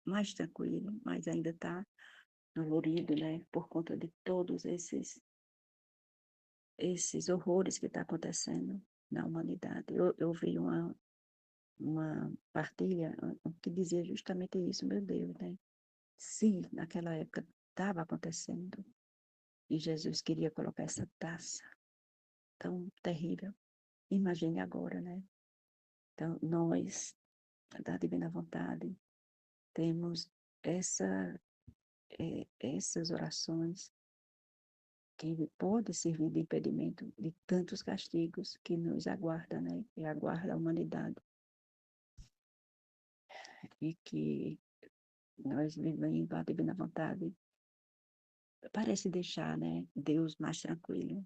mais tranquilo, mas ainda está dolorido, né, por conta de todos esses horrores que está acontecendo na humanidade. Eu vi uma partilha que dizia justamente isso, meu Deus, né? Se naquela época estava acontecendo e Jesus queria colocar essa taça tão terrível, imagine agora, né? Então, nós, da Divina Vontade, temos essas orações que pode servir de impedimento de tantos castigos que nos aguarda, né? E aguarda a humanidade. E que nós vivemos a divina vontade parece deixar, né, Deus mais tranquilo.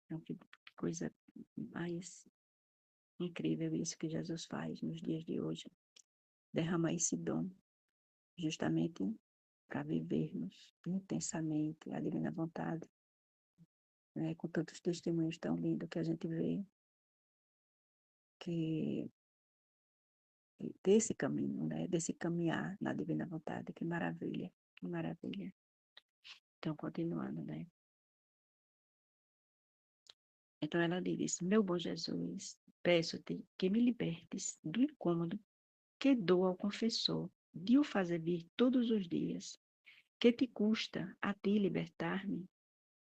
Então, que coisa mais incrível isso que Jesus faz nos dias de hoje. Derrama esse dom justamente para vivermos intensamente a divina vontade, né, com tantos testemunhos tão lindos que a gente vê que desse caminho, né, desse caminhar na divina vontade. Que maravilha, que maravilha. Então, continuando, né? Então ela diz: meu bom Jesus, peço-te que me libertes do incômodo que dou ao confessor de o fazer vir todos os dias. Que te custa a ti libertar-me?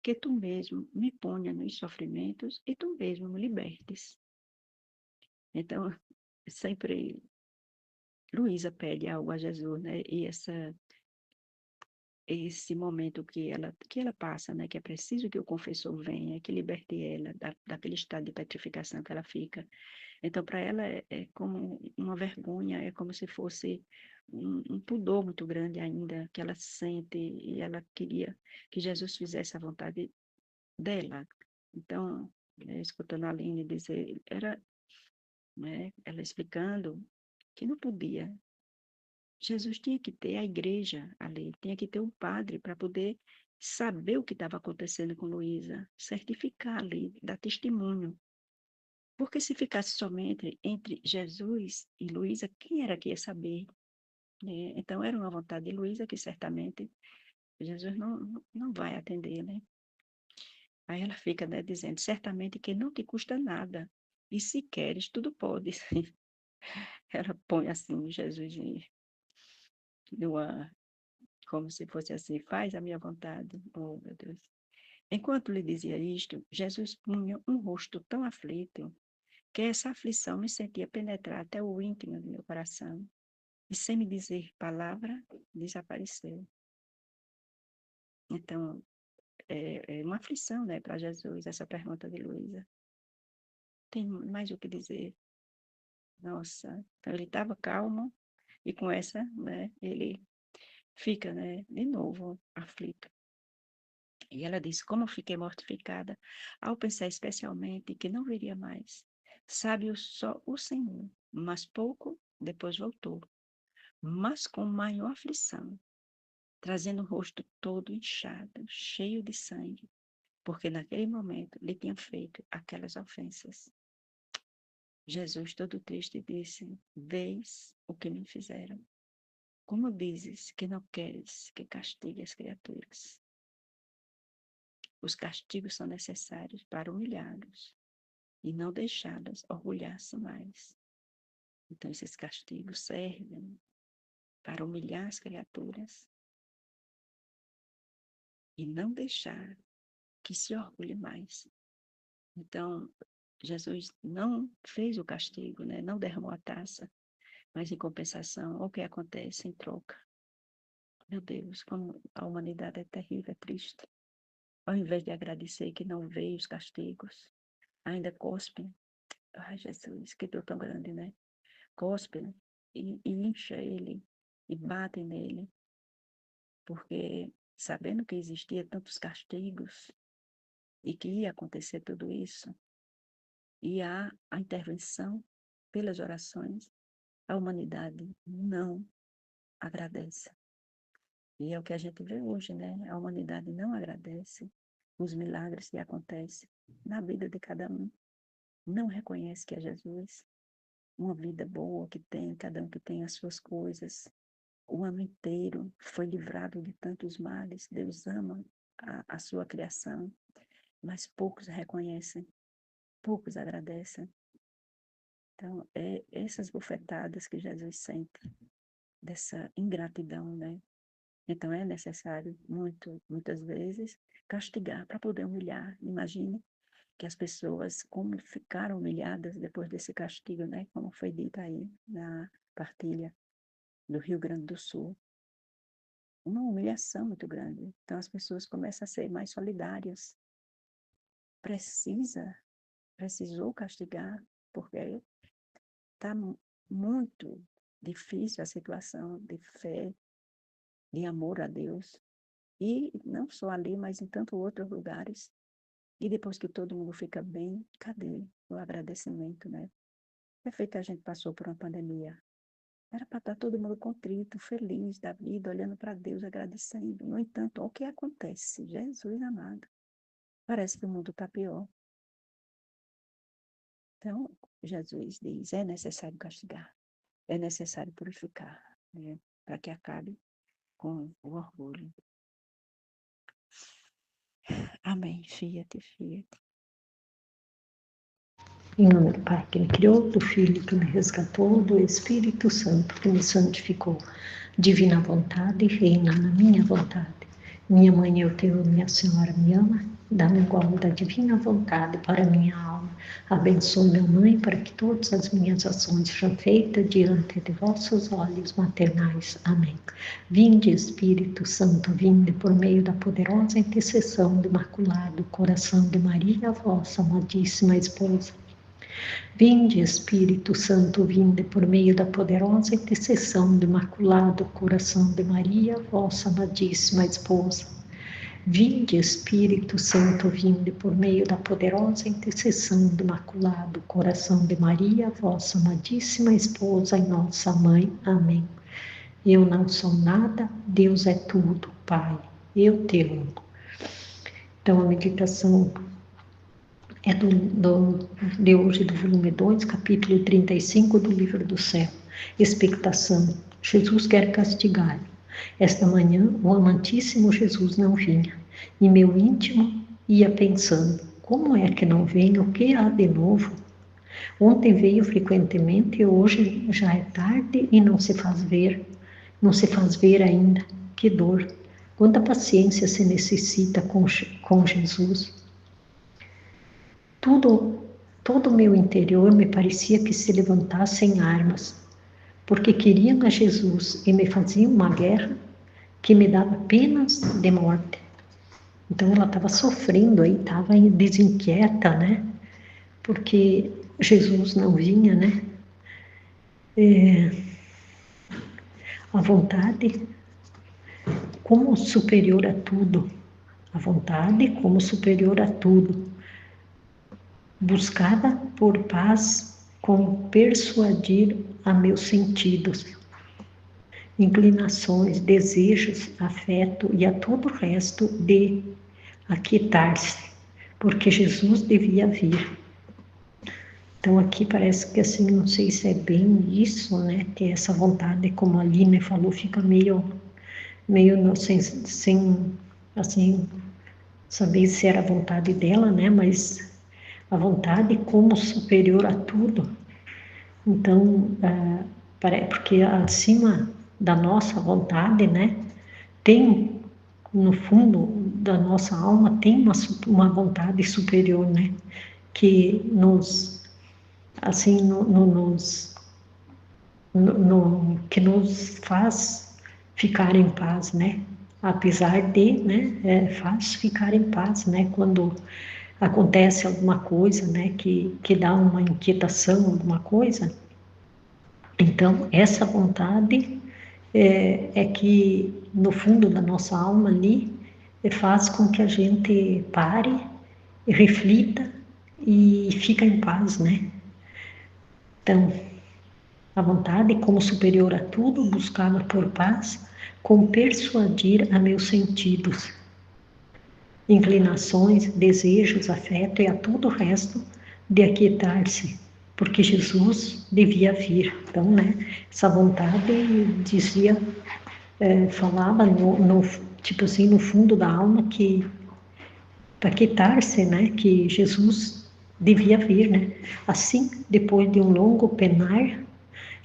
Que tu mesmo me ponha nos sofrimentos e tu mesmo me libertes. Então, sempre Luísa pede algo a Jesus, né? E esse momento que ela passa, né? Que é preciso que o confessor venha, que liberte ela daquele estado de petrificação que ela fica. Então, para ela é como uma vergonha, é como se fosse um pudor muito grande ainda que ela sente e ela queria que Jesus fizesse a vontade dela. Então, escutando a Aline dizer, né, ela explicando que não podia. Jesus tinha que ter a igreja ali, tinha que ter um padre para poder saber o que estava acontecendo com Luísa, certificar ali, dar testemunho. Porque se ficasse somente entre Jesus e Luísa, quem era que ia saber? Né? Então, era uma vontade de Luísa que certamente Jesus não vai atender, né? Aí ela fica, né, dizendo, certamente que não te custa nada, e se queres, tudo podes. Ela põe assim Jesus numa, como se fosse assim, faz a minha vontade. Oh, meu Deus. Enquanto lhe dizia isto, Jesus punha um rosto tão aflito que essa aflição me sentia penetrar até o íntimo do meu coração. E sem me dizer palavra, desapareceu. Então, é uma aflição, né, para Jesus, essa pergunta de Luísa. Tem mais o que dizer. Nossa, então ele estava calmo e com essa, né, ele fica, né, de novo aflito. E ela disse, como fiquei mortificada ao pensar especialmente que não viria mais. Sabe só o Senhor, mas pouco depois voltou, mas com maior aflição, trazendo o rosto todo inchado, cheio de sangue, porque naquele momento lhe tinha feito aquelas ofensas. Jesus, todo triste, disse: Vês o que me fizeram. Como dizes que não queres que castigue as criaturas? Os castigos são necessários para humilhá-los e não deixá-los orgulhar-se mais. Então, esses castigos servem para humilhar as criaturas e não deixar que se orgulhe mais. Então, Jesus não fez o castigo, né? Não derramou a taça, mas em compensação, o que acontece em troca? Meu Deus, como a humanidade é terrível, é triste. Ao invés de agradecer que não veio os castigos, ainda cospem. Ai, Jesus, que dor tão grande, né? Cospem e incha ele e batem nele, porque sabendo que existia tantos castigos e que ia acontecer tudo isso, e há a intervenção pelas orações, a humanidade não agradece. E é o que a gente vê hoje, né? A humanidade não agradece os milagres que acontecem na vida de cada um. Não reconhece que é Jesus, uma vida boa que tem, cada um que tem as suas coisas. O ano inteiro foi livrado de tantos males. Deus ama a sua criação, mas poucos reconhecem, poucos agradecem. Então, é essas bufetadas que Jesus sente, dessa ingratidão, né? Então, é necessário, muitas vezes, castigar para poder humilhar. Imagine que as pessoas, como ficaram humilhadas depois desse castigo, né? Como foi dito aí na partilha do Rio Grande do Sul. Uma humilhação muito grande. Então, as pessoas começam a ser mais solidárias. Precisou castigar, porque está muito difícil a situação de fé, de amor a Deus. E não só ali, mas em tantos outros lugares. E depois que todo mundo fica bem, cadê o agradecimento, né? É feito que a gente passou por uma pandemia. Era para estar todo mundo contrito, feliz da vida, olhando para Deus, agradecendo. No entanto, olha o que acontece. Jesus amado. Parece que o mundo está pior. Então, Jesus diz, é necessário castigar. É necessário purificar, né? Para que acabe com o orgulho. Amém. Fiat, fiat. Em nome do Pai que me criou, do Filho que me resgatou, do Espírito Santo que me santificou. Divina vontade, reina na minha vontade. Minha mãe, eu te amo, minha Senhora me ama. Dá-me igual da divina vontade para minha alma. Abençoe minha mãe para que todas as minhas ações sejam feitas diante de vossos olhos maternais. Amém. Vinde, Espírito Santo, vinde por meio da poderosa intercessão do Imaculado Coração de Maria, vossa amadíssima esposa. Vinde, Espírito Santo, vinde por meio da poderosa intercessão do Imaculado Coração de Maria, vossa amadíssima esposa. Vinde, Espírito Santo, vinde por meio da poderosa intercessão do Imaculado Coração de Maria, vossa amadíssima esposa e nossa mãe. Amém. Eu não sou nada, Deus é tudo, Pai. Eu te amo. Então, a meditação é de hoje, do volume 2, capítulo 35 do Livro do Céu. Expectação. Jesus quer castigar. Esta manhã, o amantíssimo Jesus não vinha. E meu íntimo ia pensando, como é que não vem? O que há de novo? Ontem veio frequentemente, hoje já é tarde e não se faz ver. Não se faz ver ainda. Que dor. Quanta paciência se necessita com Jesus. Todo o meu interior me parecia que se levantasse em armas, porque queriam a Jesus e me faziam uma guerra que me dava penas de morte. Então ela estava sofrendo aí, estava desinquieta, né? Porque Jesus não vinha, né? A vontade como superior a tudo. A vontade como superior a tudo. Buscada por paz com persuadir a meus sentidos, inclinações, desejos, afeto e a todo o resto de aquietar-se, porque Jesus devia vir. Então aqui parece que assim, não sei se é bem isso, né? Que essa vontade, como a Aline falou, fica meio sem assim, saber se era a vontade dela, né? Mas a vontade como superior a tudo. Então, porque acima da nossa vontade, né? Tem, no fundo da nossa alma, tem uma vontade superior, né? Que nos, assim, que nos faz ficar em paz, né? Apesar de, né? Faz ficar em paz, né? Quando acontece alguma coisa, né? Que dá uma inquietação, alguma coisa. Então, essa vontade é que, no fundo da nossa alma ali, faz com que a gente pare, reflita e fica em paz, né? Então, a vontade, como superior a tudo, buscava por paz, com persuadir a meus sentidos, inclinações, desejos, afeto e a tudo o resto de aquietar-se, porque Jesus devia vir. Então, né, essa vontade dizia, falava tipo assim, no fundo da alma que para aquietar-se, né, que Jesus devia vir, né? Assim, depois de um longo penar,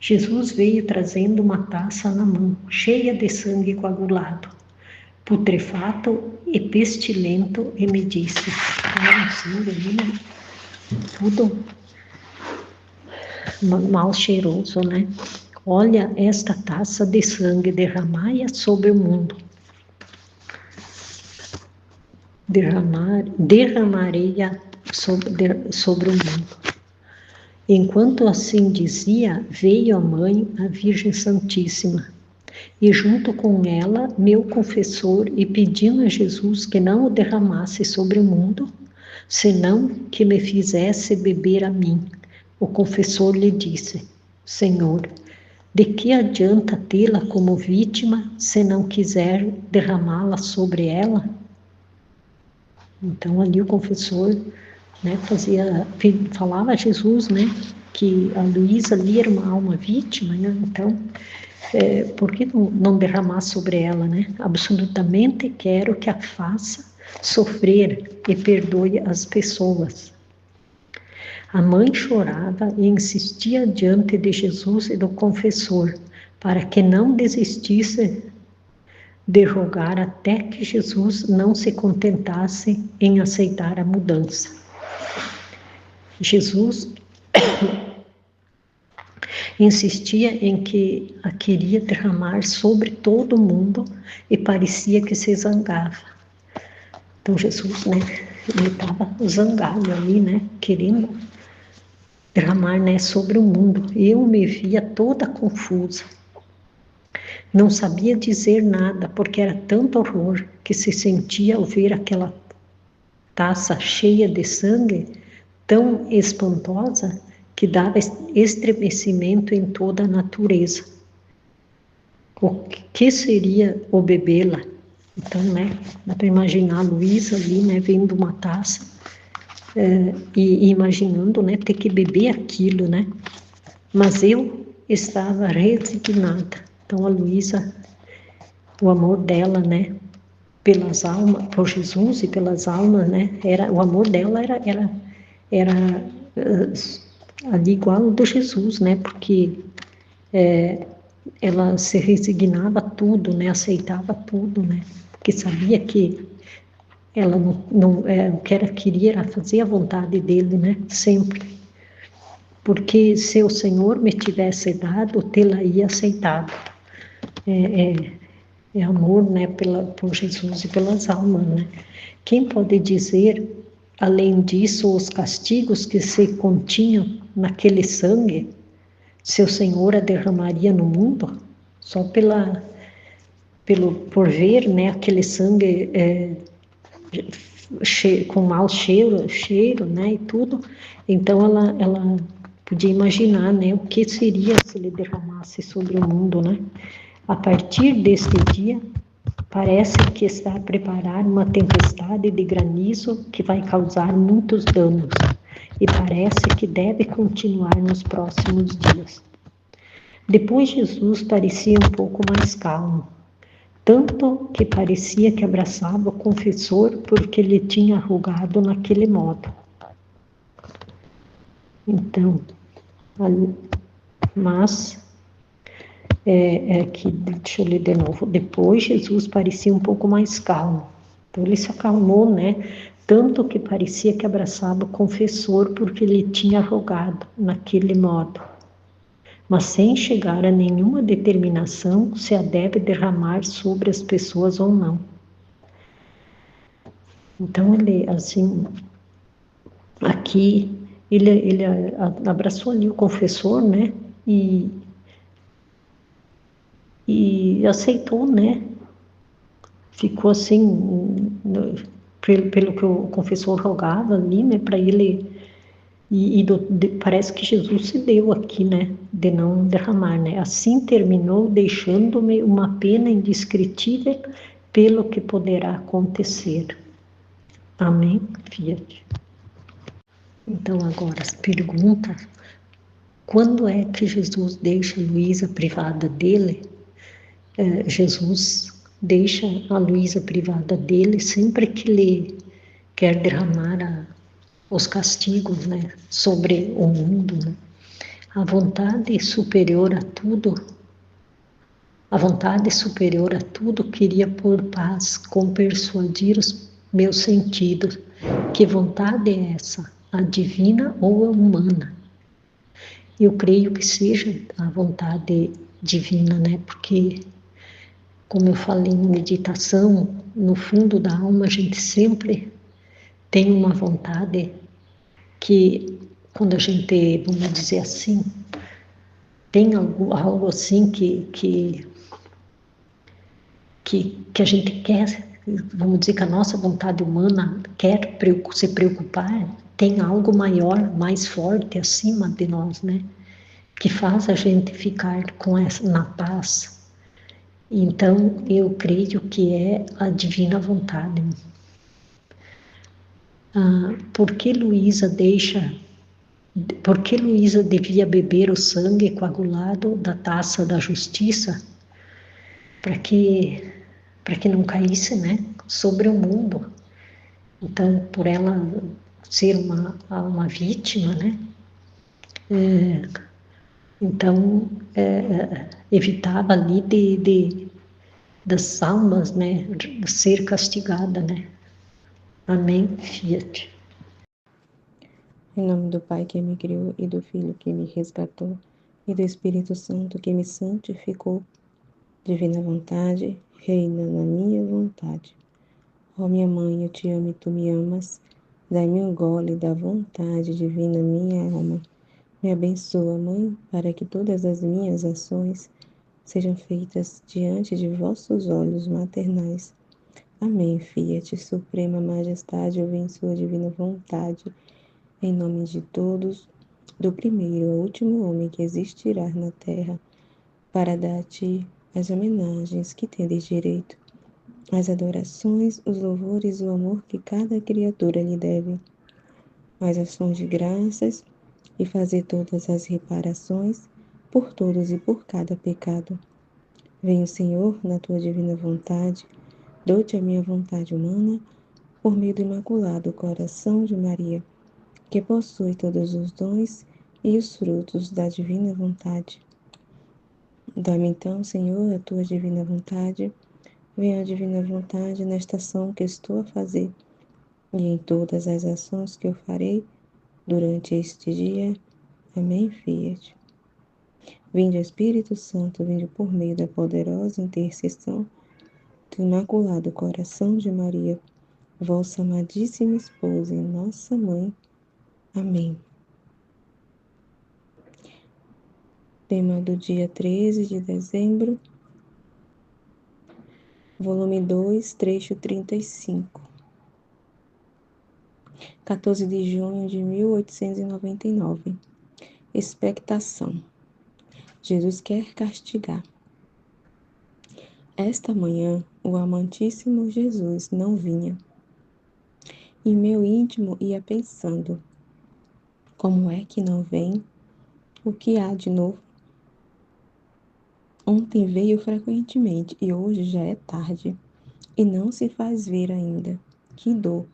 Jesus veio trazendo uma taça na mão, cheia de sangue coagulado, putrefato e pestilento, e me disse, era um sangue ali, né? Tudo mal cheiroso, né? Olha esta taça de sangue, derramai-a sobre o mundo. Derramarei-a sobre o mundo. Enquanto assim dizia, veio a mãe, a Virgem Santíssima, e junto com ela, meu confessor, e pedindo a Jesus que não o derramasse sobre o mundo, senão que me fizesse beber a mim. O confessor lhe disse, Senhor, de que adianta tê-la como vítima, se não quiser derramá-la sobre ela? Então ali o confessor, né, falava a Jesus, né, que a Luísa ali era uma alma vítima, né, então por que não derramar sobre ela, né? Absolutamente quero que a faça sofrer e perdoe as pessoas. A mãe chorava e insistia diante de Jesus e do confessor para que não desistisse de rogar até que Jesus não se contentasse em aceitar a mudança. Jesus insistia em que a queria derramar sobre todo mundo e parecia que se zangava. Então Jesus, né, ele estava zangado ali, né, querendo derramar, né, sobre o mundo. Eu me via toda confusa. Não sabia dizer nada, porque era tanto horror que se sentia ao ver aquela taça cheia de sangue, tão espantosa, que dava estremecimento em toda a natureza. O que seria o bebê-la? Então, né, dá para imaginar a Luísa ali, né, vendo uma taça e imaginando, né, ter que beber aquilo, né? Mas eu estava resignada. Então, a Luísa, o amor dela, né, pelas almas, por Jesus e pelas almas, né, o amor dela era ali igual ao do Jesus, né, porque ela se resignava a tudo, né, aceitava tudo, né, porque sabia que ela o que ela queria era fazer a vontade dele, né, sempre. Porque se o Senhor me tivesse dado, tê-la ia aceitado. É amor, né, por Jesus e pelas almas, né. Quem pode dizer, além disso, os castigos que se continham naquele sangue, se o Senhor a derramaria no mundo? Só por ver, né, aquele sangue com mau cheiro, né, e tudo. Então ela podia imaginar, né, o que seria se ele derramasse sobre o mundo, né. A partir deste dia, parece que está a preparar uma tempestade de granizo que vai causar muitos danos. e parece que deve continuar nos próximos dias. Depois Jesus parecia um pouco mais calmo, tanto que parecia que abraçava o confessor porque lhe tinha rogado naquele modo. Então, mas deixa eu ler de novo. Depois Jesus parecia um pouco mais calmo. Então ele se acalmou, né? Tanto que parecia que abraçava o confessor porque lhe tinha rogado naquele modo, mas sem chegar a nenhuma determinação se a deve derramar sobre as pessoas ou não. Então ele, assim, aqui ele abraçou ali o confessor, né? E aceitou, né? Ficou assim, pelo que o confessor rogava ali, né? Para ele. Parece que Jesus se deu aqui, né? De não derramar, né? Assim terminou, deixando-me uma pena indescritível pelo que poderá acontecer. Amém, Fiat. Então, agora as perguntas. Quando é que Jesus deixa Luísa privada dele? Jesus deixa a Luísa privada dele sempre que ele quer derramar os castigos, né, sobre o mundo, né? A vontade superior a tudo, a vontade superior a tudo queria pôr paz com persuadir os meus sentidos. Que vontade é essa? A divina ou a humana? Eu creio que seja a vontade divina, né? Porque, como eu falei em meditação, no fundo da alma a gente sempre tem uma vontade que, quando a gente, vamos dizer assim, tem algo assim que a gente quer, vamos dizer que a nossa vontade humana quer se preocupar, tem algo maior, mais forte acima de nós, né? Que faz a gente ficar com essa, na paz. Então, eu creio que é a divina vontade. Por que Luísa devia beber o sangue coagulado da taça da justiça? Para que não caísse, né, sobre o mundo. Então, por ela ser uma vítima, né, então evitava ali das almas, né, ser castigada, né. Amém, Fiat. Em nome do Pai que me criou e do Filho que me resgatou e do Espírito Santo que me santificou, divina vontade, reina na minha vontade. Ó minha mãe, eu te amo e tu me amas, dai-me um gole da vontade divina minha alma. Me abençoa, Mãe, para que todas as minhas ações sejam feitas diante de vossos olhos maternais. Amém, Fiat, Suprema Majestade, eu venho sua divina vontade, em nome de todos, do primeiro ao último homem que existirá na terra, para dar-te as homenagens que tendes direito, as adorações, os louvores, o amor que cada criatura lhe deve, as ações de graças e fazer todas as reparações por todos e por cada pecado. Venho, Senhor, na tua divina vontade, dou-te a minha vontade humana, por meio do imaculado coração de Maria, que possui todos os dons e os frutos da divina vontade. Dá-me então, Senhor, a tua divina vontade, venha a divina vontade nesta ação que estou a fazer e em todas as ações que eu farei durante este dia. Amém, Fiat. Vinde, Espírito Santo, vinde por meio da poderosa intercessão do Imaculado Coração de Maria, vossa amadíssima esposa e nossa mãe. Amém. Tema do dia 13 de dezembro, volume 2, trecho 35. 14 de junho de 1899. Expectação. Jesus quer castigar. Esta manhã, o amantíssimo Jesus não vinha. E meu íntimo ia pensando: Como é que não vem? O que há de novo? Ontem veio frequentemente e hoje já é tarde e não se faz ver ainda. Que dor!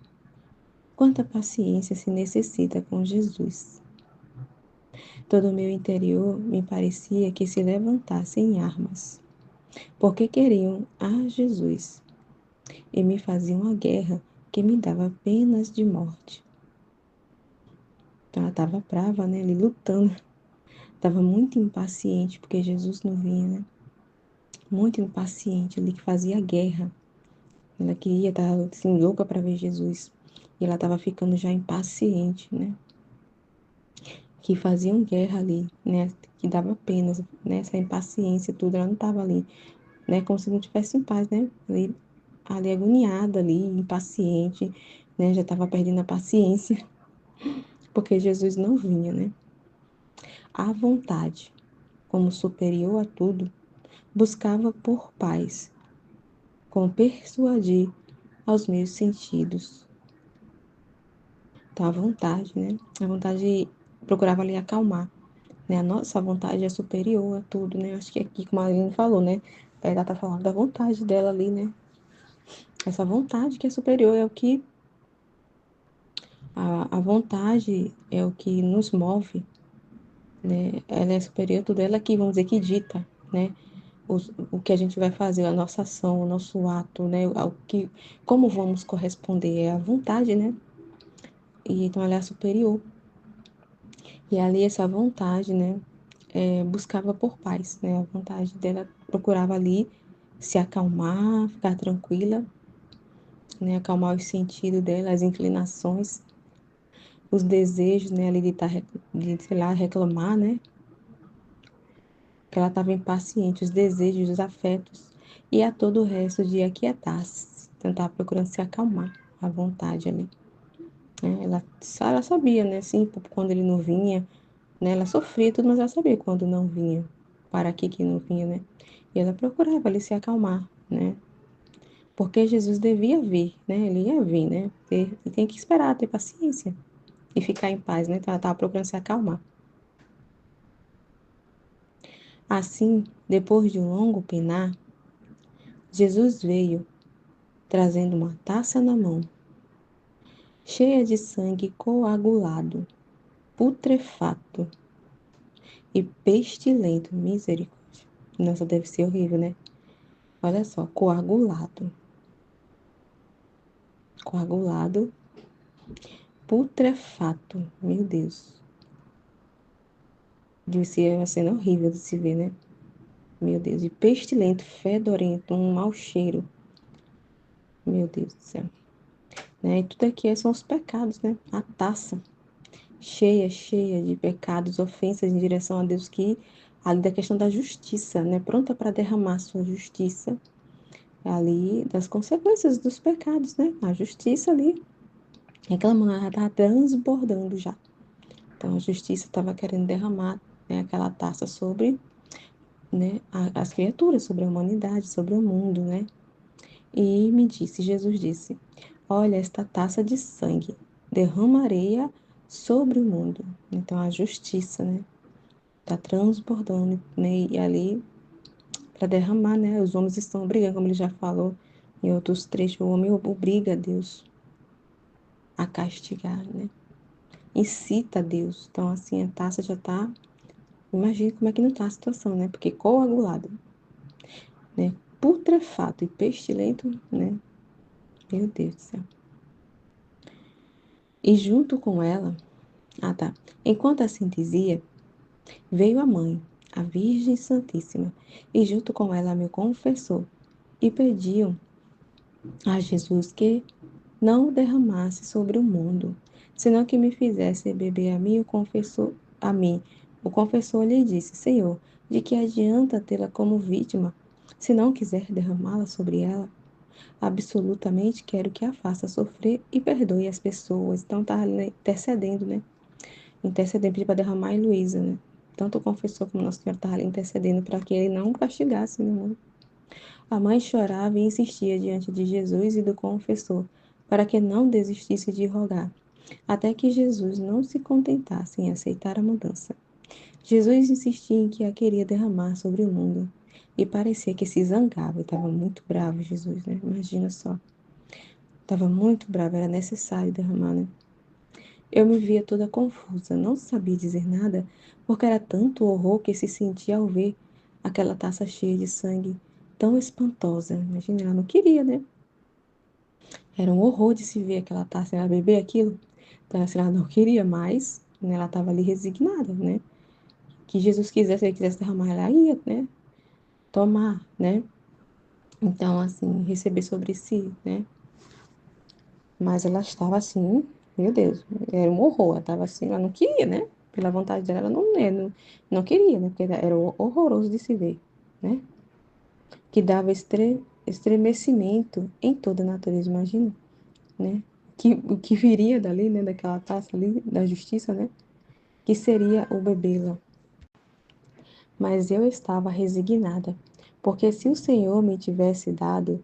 Quanta paciência se necessita com Jesus. Todo o meu interior me parecia que se levantasse em armas, porque queriam a Jesus e me faziam a guerra que me dava penas de morte. Então ela estava brava, né, ali lutando, estava muito impaciente porque Jesus não vinha, né? Muito impaciente ali que fazia guerra. Ela queria, estava assim, louca para ver Jesus. E ela estava ficando já impaciente, né? Que faziam guerra ali, né? Que dava penas, né? Essa impaciência, tudo. Ela não estava ali, né? Como se não tivesse em paz, né? Ali agoniada ali, impaciente, né? Já estava perdendo a paciência, porque Jesus não vinha, né? A vontade, como superior a tudo, buscava por paz, com persuadir aos meus sentidos. Então, a vontade, né? A vontade procurava ali acalmar, né? A nossa vontade é superior a tudo, né? Acho que aqui, como a Aline falou, né? Ela tá falando da vontade dela ali, né? Essa vontade que é superior é o que... A vontade é o que nos move, né? Ela é superior a tudo, ela que, vamos dizer, que dita, né? O que a gente vai fazer, a nossa ação, o nosso ato, né? Como vamos corresponder é a vontade, né? E então ela é superior. E ali essa vontade, né? Buscava por paz, né? A vontade dela procurava ali se acalmar, ficar tranquila, né? Acalmar os sentidos dela, as inclinações, os desejos, né? Ali de estar, sei lá, reclamar, né? Que ela estava impaciente, os desejos, os afetos, e a todo o resto de aquietar-se. Então, estava procurando se acalmar, a vontade ali. Né? Ela sabia, né? Assim, quando ele não vinha, né? Ela sofria tudo, mas ela sabia quando não vinha, para que não vinha, né? E ela procurava ali se acalmar, né? Porque Jesus devia vir, né? Ele ia vir, né? E tem que esperar, ter paciência e ficar em paz, né? Então ela estava procurando se acalmar. Assim, depois de um longo penar, Jesus veio trazendo uma taça na mão, cheia de sangue coagulado, putrefato e pestilento. Misericórdia. Nossa, deve ser horrível, né? Olha só, coagulado, putrefato. Meu Deus. Deve ser uma cena horrível de se ver, né? Meu Deus. E pestilento, fedorento, um mau cheiro. Meu Deus do céu. Né? E tudo aqui são os pecados, né? A taça cheia, cheia de pecados, ofensas em direção a Deus, que ali da questão da justiça, né? Pronta para derramar sua justiça, ali das consequências dos pecados, né? A justiça ali, reclamando, ela estava transbordando já. Então a justiça estava querendo derramar, né, aquela taça sobre, né, as criaturas, sobre a humanidade, sobre o mundo, né? E Jesus disse: olha, esta taça de sangue, derramarei-a sobre o mundo. Então a justiça, né? Está transbordando, né? E ali, para derramar, né? Os homens estão brigando, como ele já falou em outros trechos, o homem obriga a Deus a castigar, né? Incita a Deus. Então, assim, a taça já está... Imagina como é que não está a situação, né? Porque coagulado, né? Putrefato e pestilento, né? Meu Deus do céu. E junto com ela... Ah, tá. Enquanto assim dizia, veio a mãe, a Virgem Santíssima, e junto com ela meu confessor, e pediam a Jesus que não o derramasse sobre o mundo, senão que me fizesse beber a mim. O confessor lhe disse: Senhor, de que adianta tê-la como vítima, se não quiser derramá-la sobre ela? Absolutamente quero que a faça sofrer e perdoe as pessoas. Então tá intercedendo, né? Intercedendo para derramar em Luísa, né? Tanto o confessor como Nossa Senhora estava ali intercedendo para que ele não castigasse, meu irmão. A mãe chorava e insistia diante de Jesus e do confessor, para que não desistisse de rogar. até que Jesus não se contentasse em aceitar a mudança. Jesus insistia em que a queria derramar sobre o mundo, e parecia que se zangava, e estava muito bravo Jesus, né? Imagina só. Estava muito bravo, era necessário derramar, né? Eu me via toda confusa, não sabia dizer nada, porque era tanto horror que se sentia ao ver aquela taça cheia de sangue, tão espantosa. Imagina, ela não queria, né? Era um horror de se ver aquela taça, ela beber aquilo. Então, assim, ela não queria mais, né? Ela estava ali resignada, né? Que Jesus quisesse, se ele quisesse derramar, ela ia, né? Tomar, né? Então, assim, receber sobre si, né? Mas ela estava assim, meu Deus, era um horror. Ela estava assim, ela não queria, né? Pela vontade dela, ela não queria, né? Porque era horroroso de se ver, né? Que dava estremecimento em toda a natureza, imagina, né? O que viria dali, né? Daquela taça ali, da justiça, né? Que seria o bebê-la. Mas eu estava resignada, porque se o Senhor me tivesse dado,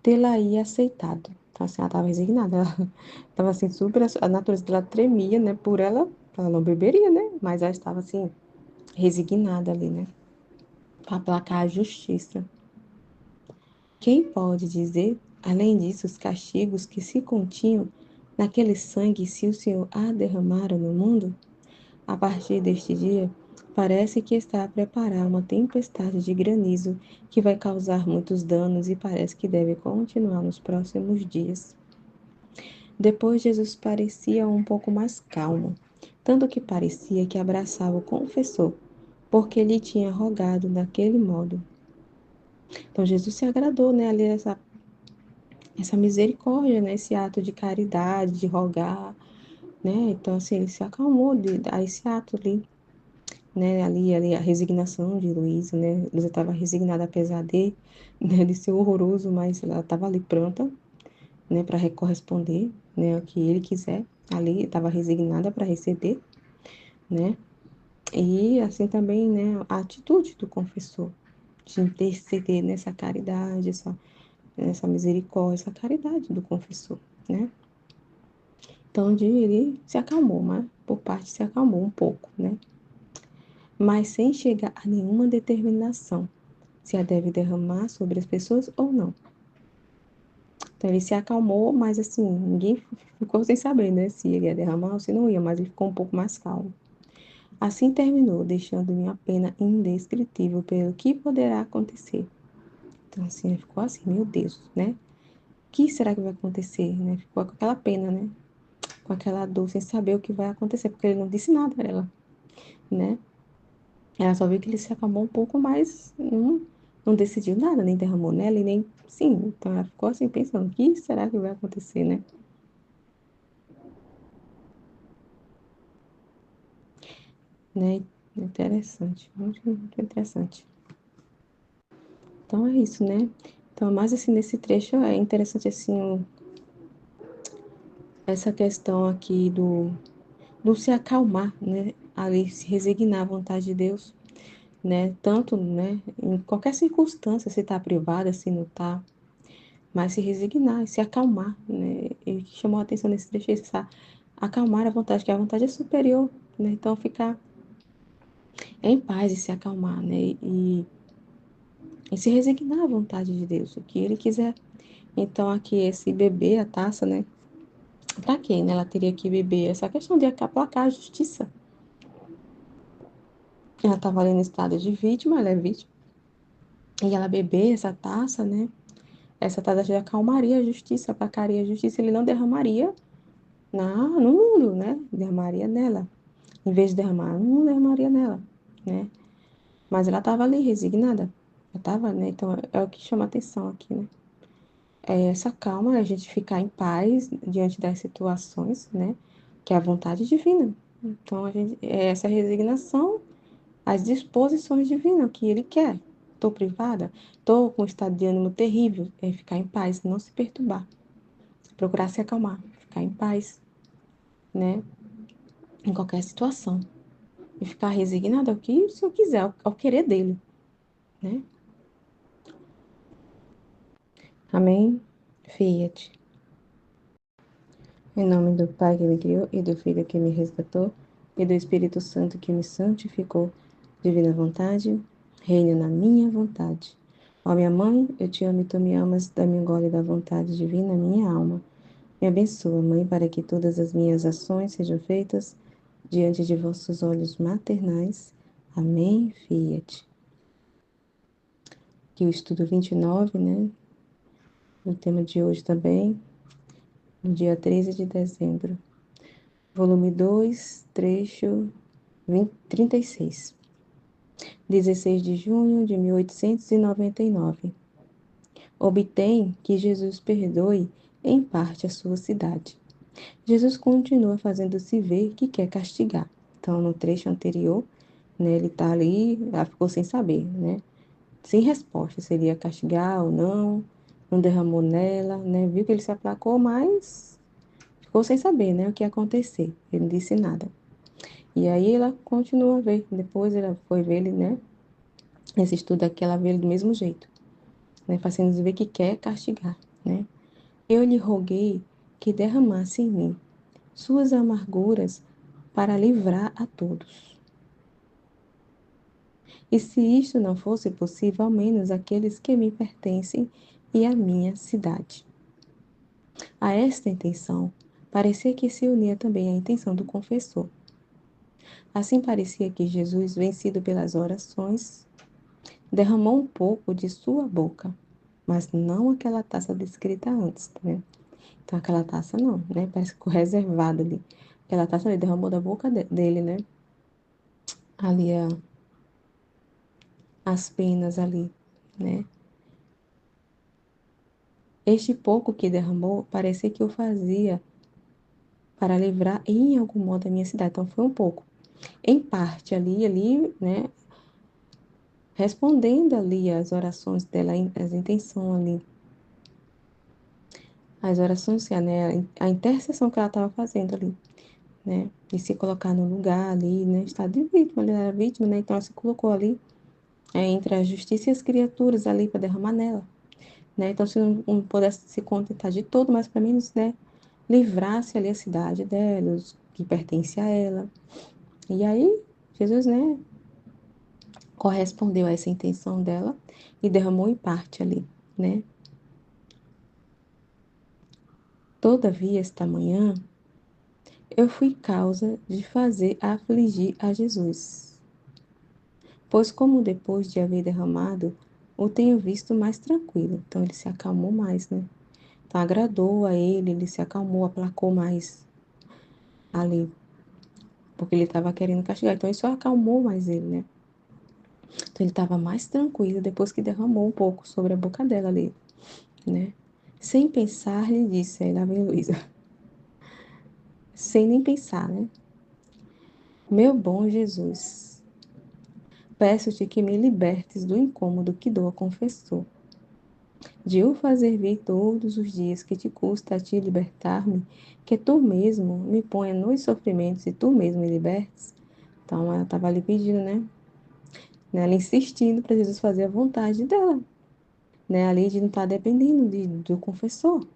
tê-la-ia aceitado. Então, assim, ela estava resignada. Ela estava assim, super. A natureza dela tremia, né? Por ela, ela não beberia, né? Mas ela estava assim, resignada ali, né? Para aplacar a justiça. Quem pode dizer, além disso, os castigos que se continham naquele sangue se o Senhor a derramara no mundo? A partir deste dia, parece que está a preparar uma tempestade de granizo que vai causar muitos danos e parece que deve continuar nos próximos dias. Depois, Jesus parecia um pouco mais calmo, tanto que parecia que abraçava o confessor, porque lhe tinha rogado daquele modo. Então, Jesus se agradou, né, ali essa misericórdia, né, esse ato de caridade, de rogar, né, então, assim, ele se acalmou a esse ato ali, né, ali a resignação de Luísa, né, Luísa estava resignada apesar né, de ser horroroso, mas ela estava ali pronta, né, para corresponder, né, o que ele quiser, ali estava resignada para receber, né, e assim também, né, a atitude do confessor, de interceder nessa caridade, essa misericórdia, essa caridade do confessor, né. Então, ele se acalmou, mas por parte se acalmou um pouco, né, mas sem chegar a nenhuma determinação se a deve derramar sobre as pessoas ou não. Então ele se acalmou, mas assim, ninguém ficou sem saber, né, se ele ia derramar ou se não ia, mas ele ficou um pouco mais calmo. Assim terminou, deixando-me a pena indescritível pelo que poderá acontecer. Então assim, ele ficou assim, meu Deus, né? O que será que vai acontecer, né? Ficou com aquela pena, né? Com aquela dor, sem saber o que vai acontecer, porque ele não disse nada a ela, né? Ela só viu que ele se acalmou um pouco, mas não decidiu nada, nem derramou nela, e nem... Sim, então ela ficou assim, pensando, o que será que vai acontecer, né? Né? Interessante, muito interessante. Então é isso, né? Então, mais assim, nesse trecho é interessante, assim, essa questão aqui do se acalmar, né? Ali, se resignar à vontade de Deus, né? Tanto, né? Em qualquer circunstância, se tá privada, se não tá, mas se resignar e se acalmar, né? E o que chamou a atenção nesse trecho é essa acalmar a vontade, que a vontade é superior, né? Então, ficar em paz e se acalmar, né? E se resignar à vontade de Deus, o que Ele quiser. Então, aqui, esse beber a taça, né? Para quem, né? Ela teria que beber essa questão de aplacar a justiça. Ela estava ali no estado de vítima, ela é vítima. E ela beber essa taça, né? Essa taça já acalmaria a justiça, aplacaria a justiça. Ele não derramaria no mundo, né? Derramaria nela. Em vez de derramar, não derramaria nela, né? Mas ela estava ali resignada. Ela estava, né? Então, é o que chama atenção aqui, né? É essa calma, a gente ficar em paz diante das situações, né? Que é a vontade divina. Então, é essa resignação às disposições divinas, o que ele quer. Estou privada, estou com um estado de ânimo terrível, é ficar em paz, não se perturbar, procurar se acalmar, ficar em paz, né? Em qualquer situação. E ficar resignado ao que o Senhor quiser, ao querer dele, né? Amém? Fiat. Em nome do Pai que me criou, e do Filho que me resgatou, e do Espírito Santo que me santificou, divina vontade, reina na minha vontade. Ó minha mãe, eu te amo e tu me amas, dá-me um gole da vontade divina, minha alma. Me abençoa, Mãe, para que todas as minhas ações sejam feitas diante de vossos olhos maternais. Amém, Fiat. Aqui o estudo 29, né? O tema de hoje também, no dia 13 de dezembro. Volume 2, trecho 36. 16 de junho de 1899. Obtém que Jesus perdoe em parte a sua cidade. Jesus continua fazendo-se ver que quer castigar. Então, no trecho anterior, né, ele está ali, ela ficou sem saber, né? Sem resposta, se ele ia castigar ou não, não derramou nela, né? Viu que ele se aplacou, mas ficou sem saber, né, o que ia acontecer. Ele não disse nada. E aí ela continua a ver. Depois ela foi ver ele, né? Esse estudo aqui, ela vê ele do mesmo jeito, né? Fazendo ver que quer castigar, né? Eu lhe roguei que derramasse em mim suas amarguras para livrar a todos. E se isto não fosse possível, ao menos aqueles que me pertencem e à minha cidade. A esta intenção, parecia que se unia também a intenção do confessor. Assim parecia que Jesus, vencido pelas orações, derramou um pouco de sua boca, mas não aquela taça descrita antes, né? Então aquela taça não, né? Parece que ficou reservada ali. Aquela taça ele derramou da boca dele, né? Ali as penas ali, né? Este pouco que derramou parecia que o fazia para livrar em algum modo a minha cidade. Então foi um pouco. Em parte ali, né? Respondendo ali as orações dela, as intenções ali. As orações, né? A intercessão que ela estava fazendo ali, né? De se colocar no lugar ali, né? Estado de vítima, ela era vítima, né? Então ela se colocou ali, entre a justiça e as criaturas ali para derramar nela, né? Então se não pudesse se contentar de todo, mas para menos, né? Livrasse ali a cidade dela, os que pertencem a ela. E aí, Jesus, né? Correspondeu a essa intenção dela e derramou em parte ali, né? Todavia, esta manhã, eu fui causa de fazer afligir a Jesus. Pois como depois de haver derramado, o tenho visto mais tranquilo. Então ele se acalmou mais, né? Então agradou a ele se acalmou, aplacou mais ali. Porque ele estava querendo castigar. Então isso acalmou mais ele, né? Então ele estava mais tranquilo depois que derramou um pouco sobre a boca dela ali, né? Sem pensar, lhe disse, aí lá vem Luísa. Sem nem pensar, né? Meu bom Jesus, peço-te que me libertes do incômodo que dou a confessor, de o fazer vir todos os dias que te custa a ti libertar-me, que tu mesmo me ponha nos sofrimentos e tu mesmo me libertes. Então ela estava ali pedindo, né? Ela insistindo para Jesus fazer a vontade dela, né? Ali de não estar dependendo do confessor,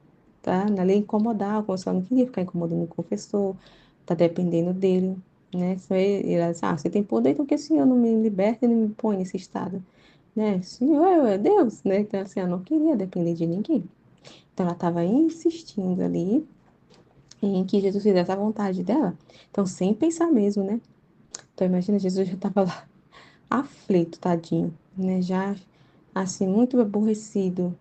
tá? Ali incomodar, o confessor não queria ficar incomodando o confessor, tá dependendo dele, né? Ele disse, você tem poder, então que o Senhor não me liberta e não me põe nesse estado, né? Senhor, é Deus, né? Então assim, ela não queria depender de ninguém. Então ela estava insistindo ali em que Jesus fizesse a vontade dela. Então, sem pensar mesmo, né? Então imagina, Jesus já estava lá aflito, tadinho, né? Já assim, muito aborrecido.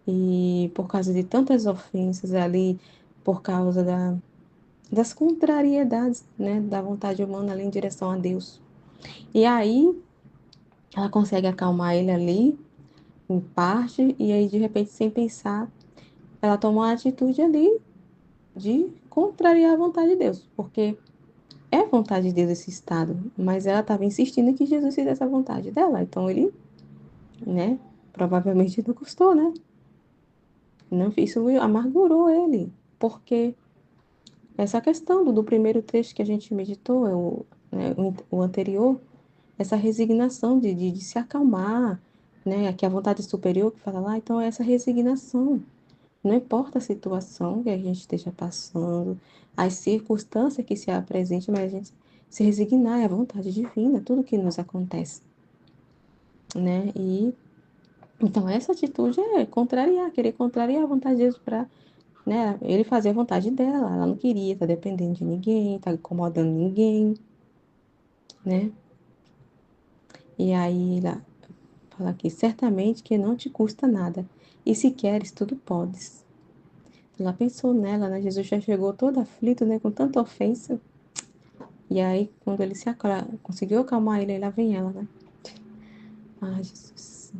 E por causa de tantas ofensas ali, por causa das contrariedades, né? Da vontade humana ali em direção a Deus. E aí, ela consegue acalmar ele ali, em parte, e aí, de repente, sem pensar, ela toma uma atitude ali de contrariar a vontade de Deus, porque é vontade de Deus esse estado, mas ela estava insistindo que Jesus fizesse a vontade dela, então ele, né, provavelmente não gostou, né? Não, isso amargurou ele, porque essa questão do primeiro trecho que a gente meditou, o anterior, essa resignação de se acalmar, né? Aqui a vontade superior que fala lá, então é essa resignação, Não importa a situação que a gente esteja passando, as circunstâncias que se apresentem, mas a gente se resignar à vontade divina, tudo que nos acontece, né? E então essa atitude é contrariar, querer contrariar a vontade de Jesus para, né, ele fazer a vontade dela. Ela não queria estar dependendo de ninguém, estar incomodando ninguém, né? E aí ela fala aqui, certamente que não te custa nada, e se queres, tudo podes. Ela pensou nela, né? Jesus já chegou todo aflito, né? Com tanta ofensa. E aí, quando ele conseguiu acalmar ele, aí lá vem ela, né? Ah, Jesus.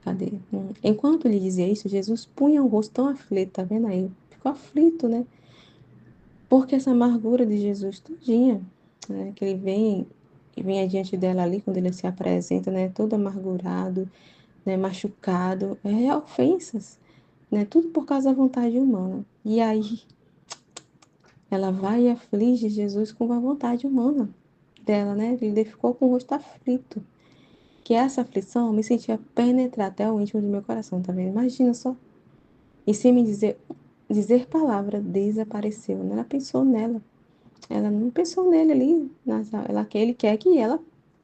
Cadê? Enquanto ele dizia isso, Jesus punha o rosto tão aflito, tá vendo aí? Ficou aflito, né? Porque essa amargura de Jesus todinha, né? Que ele vem e vem adiante dela ali, quando ele se apresenta, né? Todo amargurado, né? Machucado, ofensas, né? Tudo por causa da vontade humana. E aí, ela vai e aflige Jesus com a vontade humana dela, né? Ele ficou com o rosto aflito. Que essa aflição me sentia penetrar até o íntimo do meu coração, tá vendo? Imagina só. E sem me dizer palavra, desapareceu. Ela pensou nela. Ela não pensou nele ali. Ele quer que ela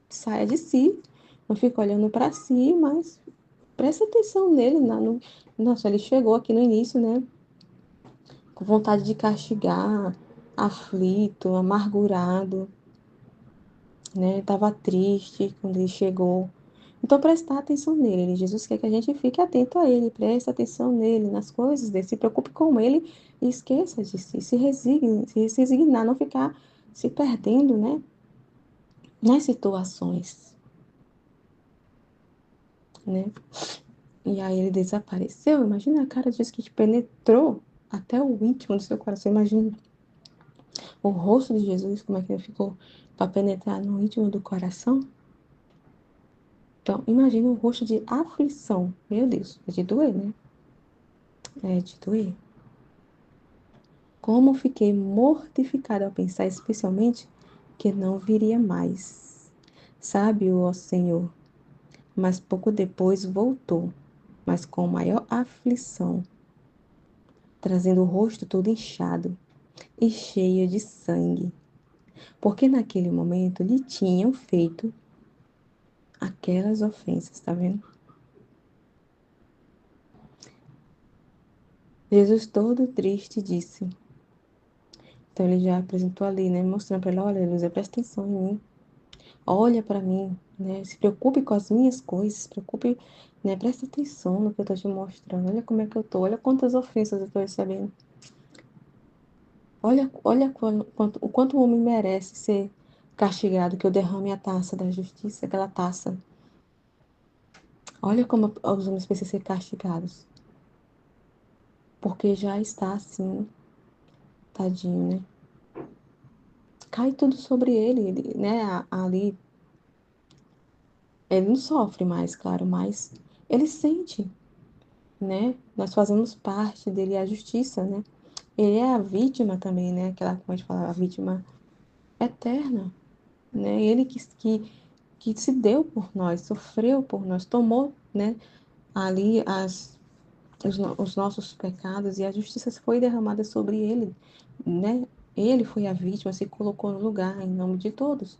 saia de si. Não fica olhando para si, mas presta atenção nele. Nossa, ele chegou aqui no início, né? Com vontade de castigar, aflito, amargurado, né? Tava triste quando ele chegou. Então, prestar atenção nele. Jesus quer que a gente fique atento a ele, preste atenção nele, nas coisas dele, se preocupe com ele e esqueça de si, se resigne, se resignar, não ficar se perdendo, né? Nas situações, né? E aí ele desapareceu. Imagina a cara disso que te penetrou até o íntimo do seu coração. Imagina o rosto de Jesus, como é que ele ficou para penetrar no íntimo do coração. Então, imagina o rosto de aflição. Meu Deus, é de doer, né? É de doer. Como fiquei mortificada ao pensar especialmente que não viria mais. Sabe-o, ó Senhor, mas pouco depois voltou, mas com maior aflição, trazendo o rosto todo inchado e cheio de sangue, porque naquele momento lhe tinham feito aquelas ofensas, tá vendo? Jesus todo triste disse. Então ele já apresentou ali, né, mostrando para ela, olha, Luísa, presta atenção em mim. Olha para mim, né? Se preocupe com as minhas coisas, se preocupe, né? Presta atenção no que eu estou te mostrando. Olha como é que eu tô, olha quantas ofensas eu estou recebendo. Olha o quanto o homem merece ser castigado, que eu derrame a taça da justiça, aquela taça. Olha como os homens precisam ser castigados. Porque já está assim, tadinho, né? Cai tudo sobre ele, né? Ali, ele não sofre mais, claro, mas ele sente, né? Nós fazemos parte dele, a justiça, né? Ele é a vítima também, né? Aquela, como a gente fala, a vítima eterna, né? Ele que se deu por nós, sofreu por nós, tomou, né? Ali os nossos pecados e a justiça foi derramada sobre ele, né? Ele foi a vítima, se colocou no lugar em nome de todos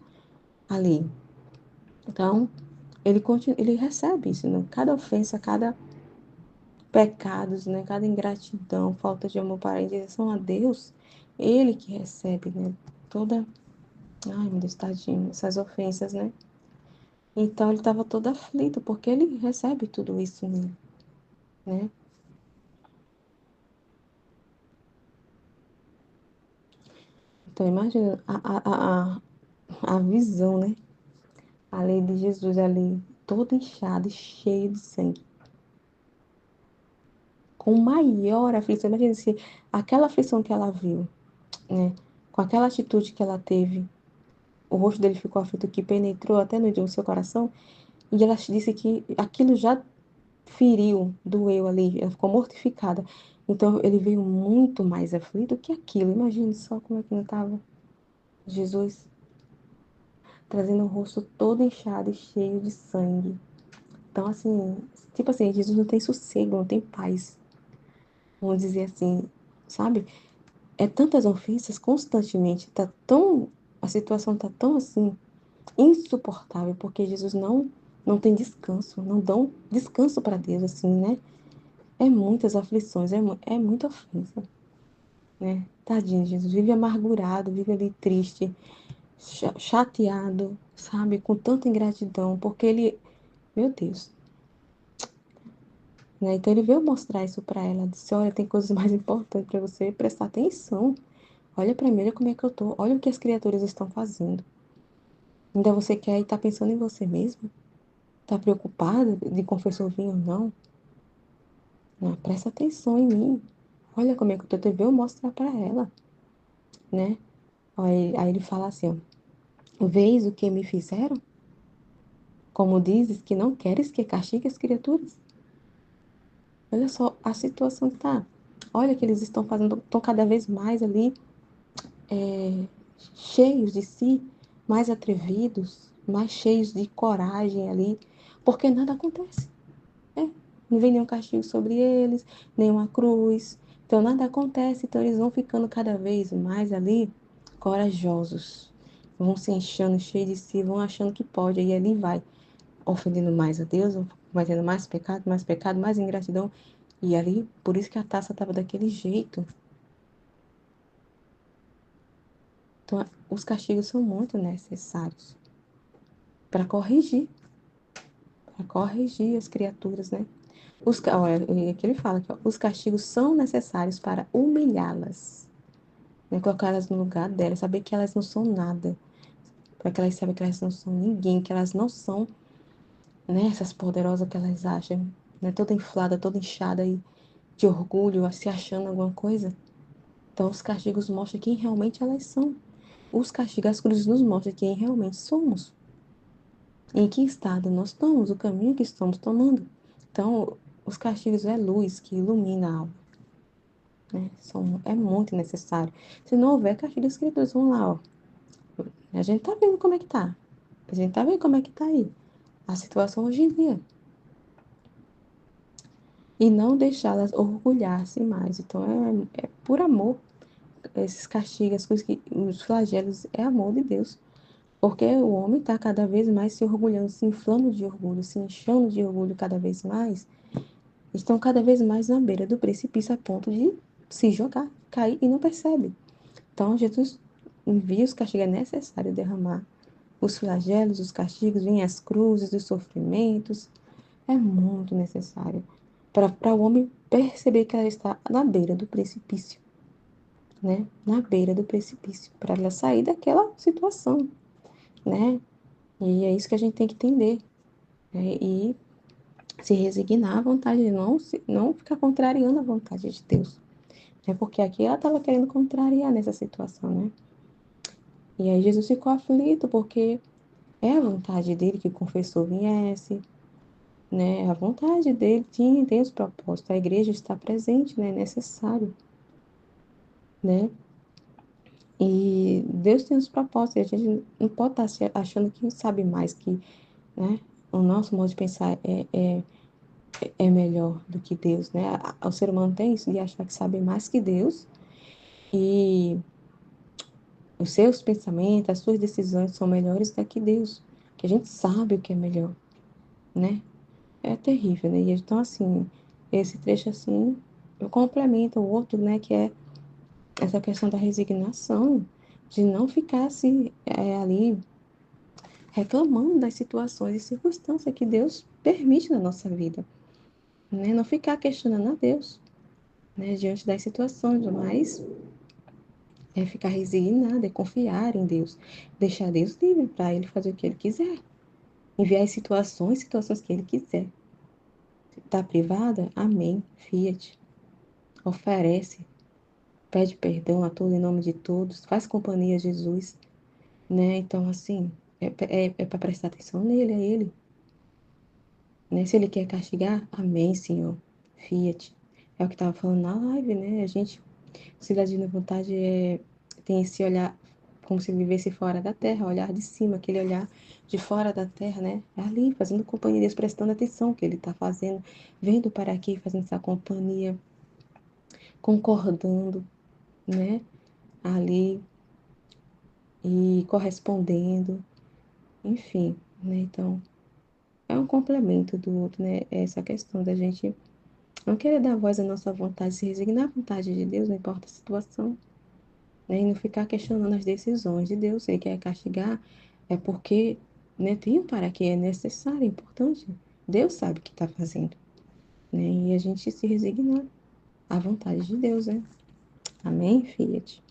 ali. Então, ele recebe isso, né? Cada ofensa, cada pecados, né? Cada ingratidão, falta de amor para a direção a Deus, ele que recebe, né? Toda, ai meu Deus, tadinho, essas ofensas, né? Então ele estava todo aflito, porque ele recebe tudo isso nele, né? Então imagina a visão, né? A lei de Jesus ali, todo inchado e cheio de sangue. Com maior aflição, imagina se aquela aflição que ela viu, né? Com aquela atitude que ela teve, o rosto dele ficou aflito, que penetrou até no seu coração, e ela disse que aquilo já feriu, doeu ali, ela ficou mortificada. Então ele veio muito mais aflito que aquilo. Imagine só como é que não estava Jesus, trazendo o rosto todo inchado e cheio de sangue. Então, assim, tipo assim, Jesus não tem sossego, não tem paz. Vamos dizer assim, sabe? É tantas ofensas constantemente, a situação tá tão assim, insuportável, porque Jesus não tem descanso, não dão descanso para Deus, assim, né? É muitas aflições, é muita ofensa, né? Tadinho, Jesus vive amargurado, vive ali triste, chateado, sabe? Com tanta ingratidão, porque ele, meu Deus, né? Então ele veio mostrar isso para ela, disse, olha, tem coisas mais importantes para você prestar atenção. Olha para mim, olha como é que eu tô, olha o que as criaturas estão fazendo. Ainda você quer estar pensando em você mesmo? Tá preocupada de confessor vir ou não? Não, presta atenção em mim. Olha como é que eu tô, veio mostrar para ela, né? Aí ele fala assim, ó, vês o que me fizeram? Como dizes que não queres que castigue as criaturas? Olha só a situação que tá. Olha que eles estão fazendo, estão cada vez mais ali, cheios de si, mais atrevidos, mais cheios de coragem ali, porque nada acontece. Não vem nenhum castigo sobre eles, nenhuma cruz. Então nada acontece, então eles vão ficando cada vez mais ali corajosos. Vão se enchendo, cheios de si, vão achando que pode, aí ali vai, ofendendo mais a Deus, vai tendo mais pecado, mais ingratidão. E ali, por isso que a taça estava daquele jeito. Então, os castigos são muito necessários para corrigir as criaturas, né? Olha, aqui ele fala que ó, os castigos são necessários para humilhá-las, né? Colocá-las no lugar delas, saber que elas não são nada, para que elas saibam que elas não são ninguém, que elas não são, né, essas poderosas que elas acham, né? Toda inflada, toda inchada aí de orgulho, se achando alguma coisa. Então, os castigos mostram quem realmente elas são. Os castigos, as cruzes nos mostram quem realmente somos. Em que estado nós estamos, o caminho que estamos tomando. Então, os castigos é luz que ilumina a alma, né? É muito necessário. Se não houver castigo, as criaturas vão lá, ó. A gente tá vendo como é que tá. A gente tá vendo como é que tá aí. A situação hoje em dia. E não deixá-las orgulhar-se mais. Então, é por amor. Esses castigos, as coisas os flagelos, é amor de Deus. Porque o homem está cada vez mais se orgulhando, se inflando de orgulho, se inchando de orgulho cada vez mais. Estão cada vez mais na beira do precipício a ponto de se jogar, cair e não percebe. Então, Jesus envia os castigos, é necessário derramar os flagelos, os castigos, vêm as cruzes, os sofrimentos. É muito necessário para o homem perceber que ela está na beira do precipício, né? Na beira do precipício, para ela sair daquela situação, né? E é isso que a gente tem que entender, né? E se resignar à vontade de não ficar contrariando a vontade de Deus. É porque aqui ela estava querendo contrariar nessa situação, né? E aí Jesus ficou aflito porque é a vontade dele que o confessor viesse, né? A vontade dele tem os propósitos. A igreja está presente, né? É necessário, né? E Deus tem os propósitos. E a gente não pode estar achando que sabe mais que, né? O nosso modo de pensar é melhor do que Deus, né? O ser humano tem isso de achar que sabe mais que Deus e os seus pensamentos, as suas decisões são melhores do que Deus, que a gente sabe o que é melhor, né? É terrível, né? E então, assim, esse trecho, assim, complementa o outro, né? Que é essa questão da resignação, de não ficar assim, ali reclamando das situações e circunstâncias que Deus permite na nossa vida, né? Não ficar questionando a Deus, né? Diante das situações, mas é ficar resignado, é confiar em Deus, deixar Deus livre para Ele fazer o que Ele quiser, enviar as situações que Ele quiser. Está privada? Amém. Fiat. Oferece, pede perdão a todos em nome de todos, faz companhia a Jesus, né? Então, assim, é para prestar atenção nele, a Ele. Né? Se Ele quer castigar, amém, Senhor. Fiat. É o que estava falando na live, né? A gente, se dá de vontade, tem esse olhar como se vivesse fora da terra, olhar de cima, aquele olhar de fora da terra, né? Ali, fazendo companhia de Deus, prestando atenção no que ele está fazendo, vendo para aqui, fazendo essa companhia, concordando, né? Ali e correspondendo, enfim, né? Então, é um complemento do outro, né? Essa questão da gente não querer dar voz à nossa vontade, se resignar à vontade de Deus, não importa a situação, né? E não ficar questionando as decisões de Deus. Se Ele quer castigar, é porque, né, tem um para que é necessário, é importante. Deus sabe o que está fazendo, né? E a gente se resignar à vontade de Deus, né? Amém, Fiat?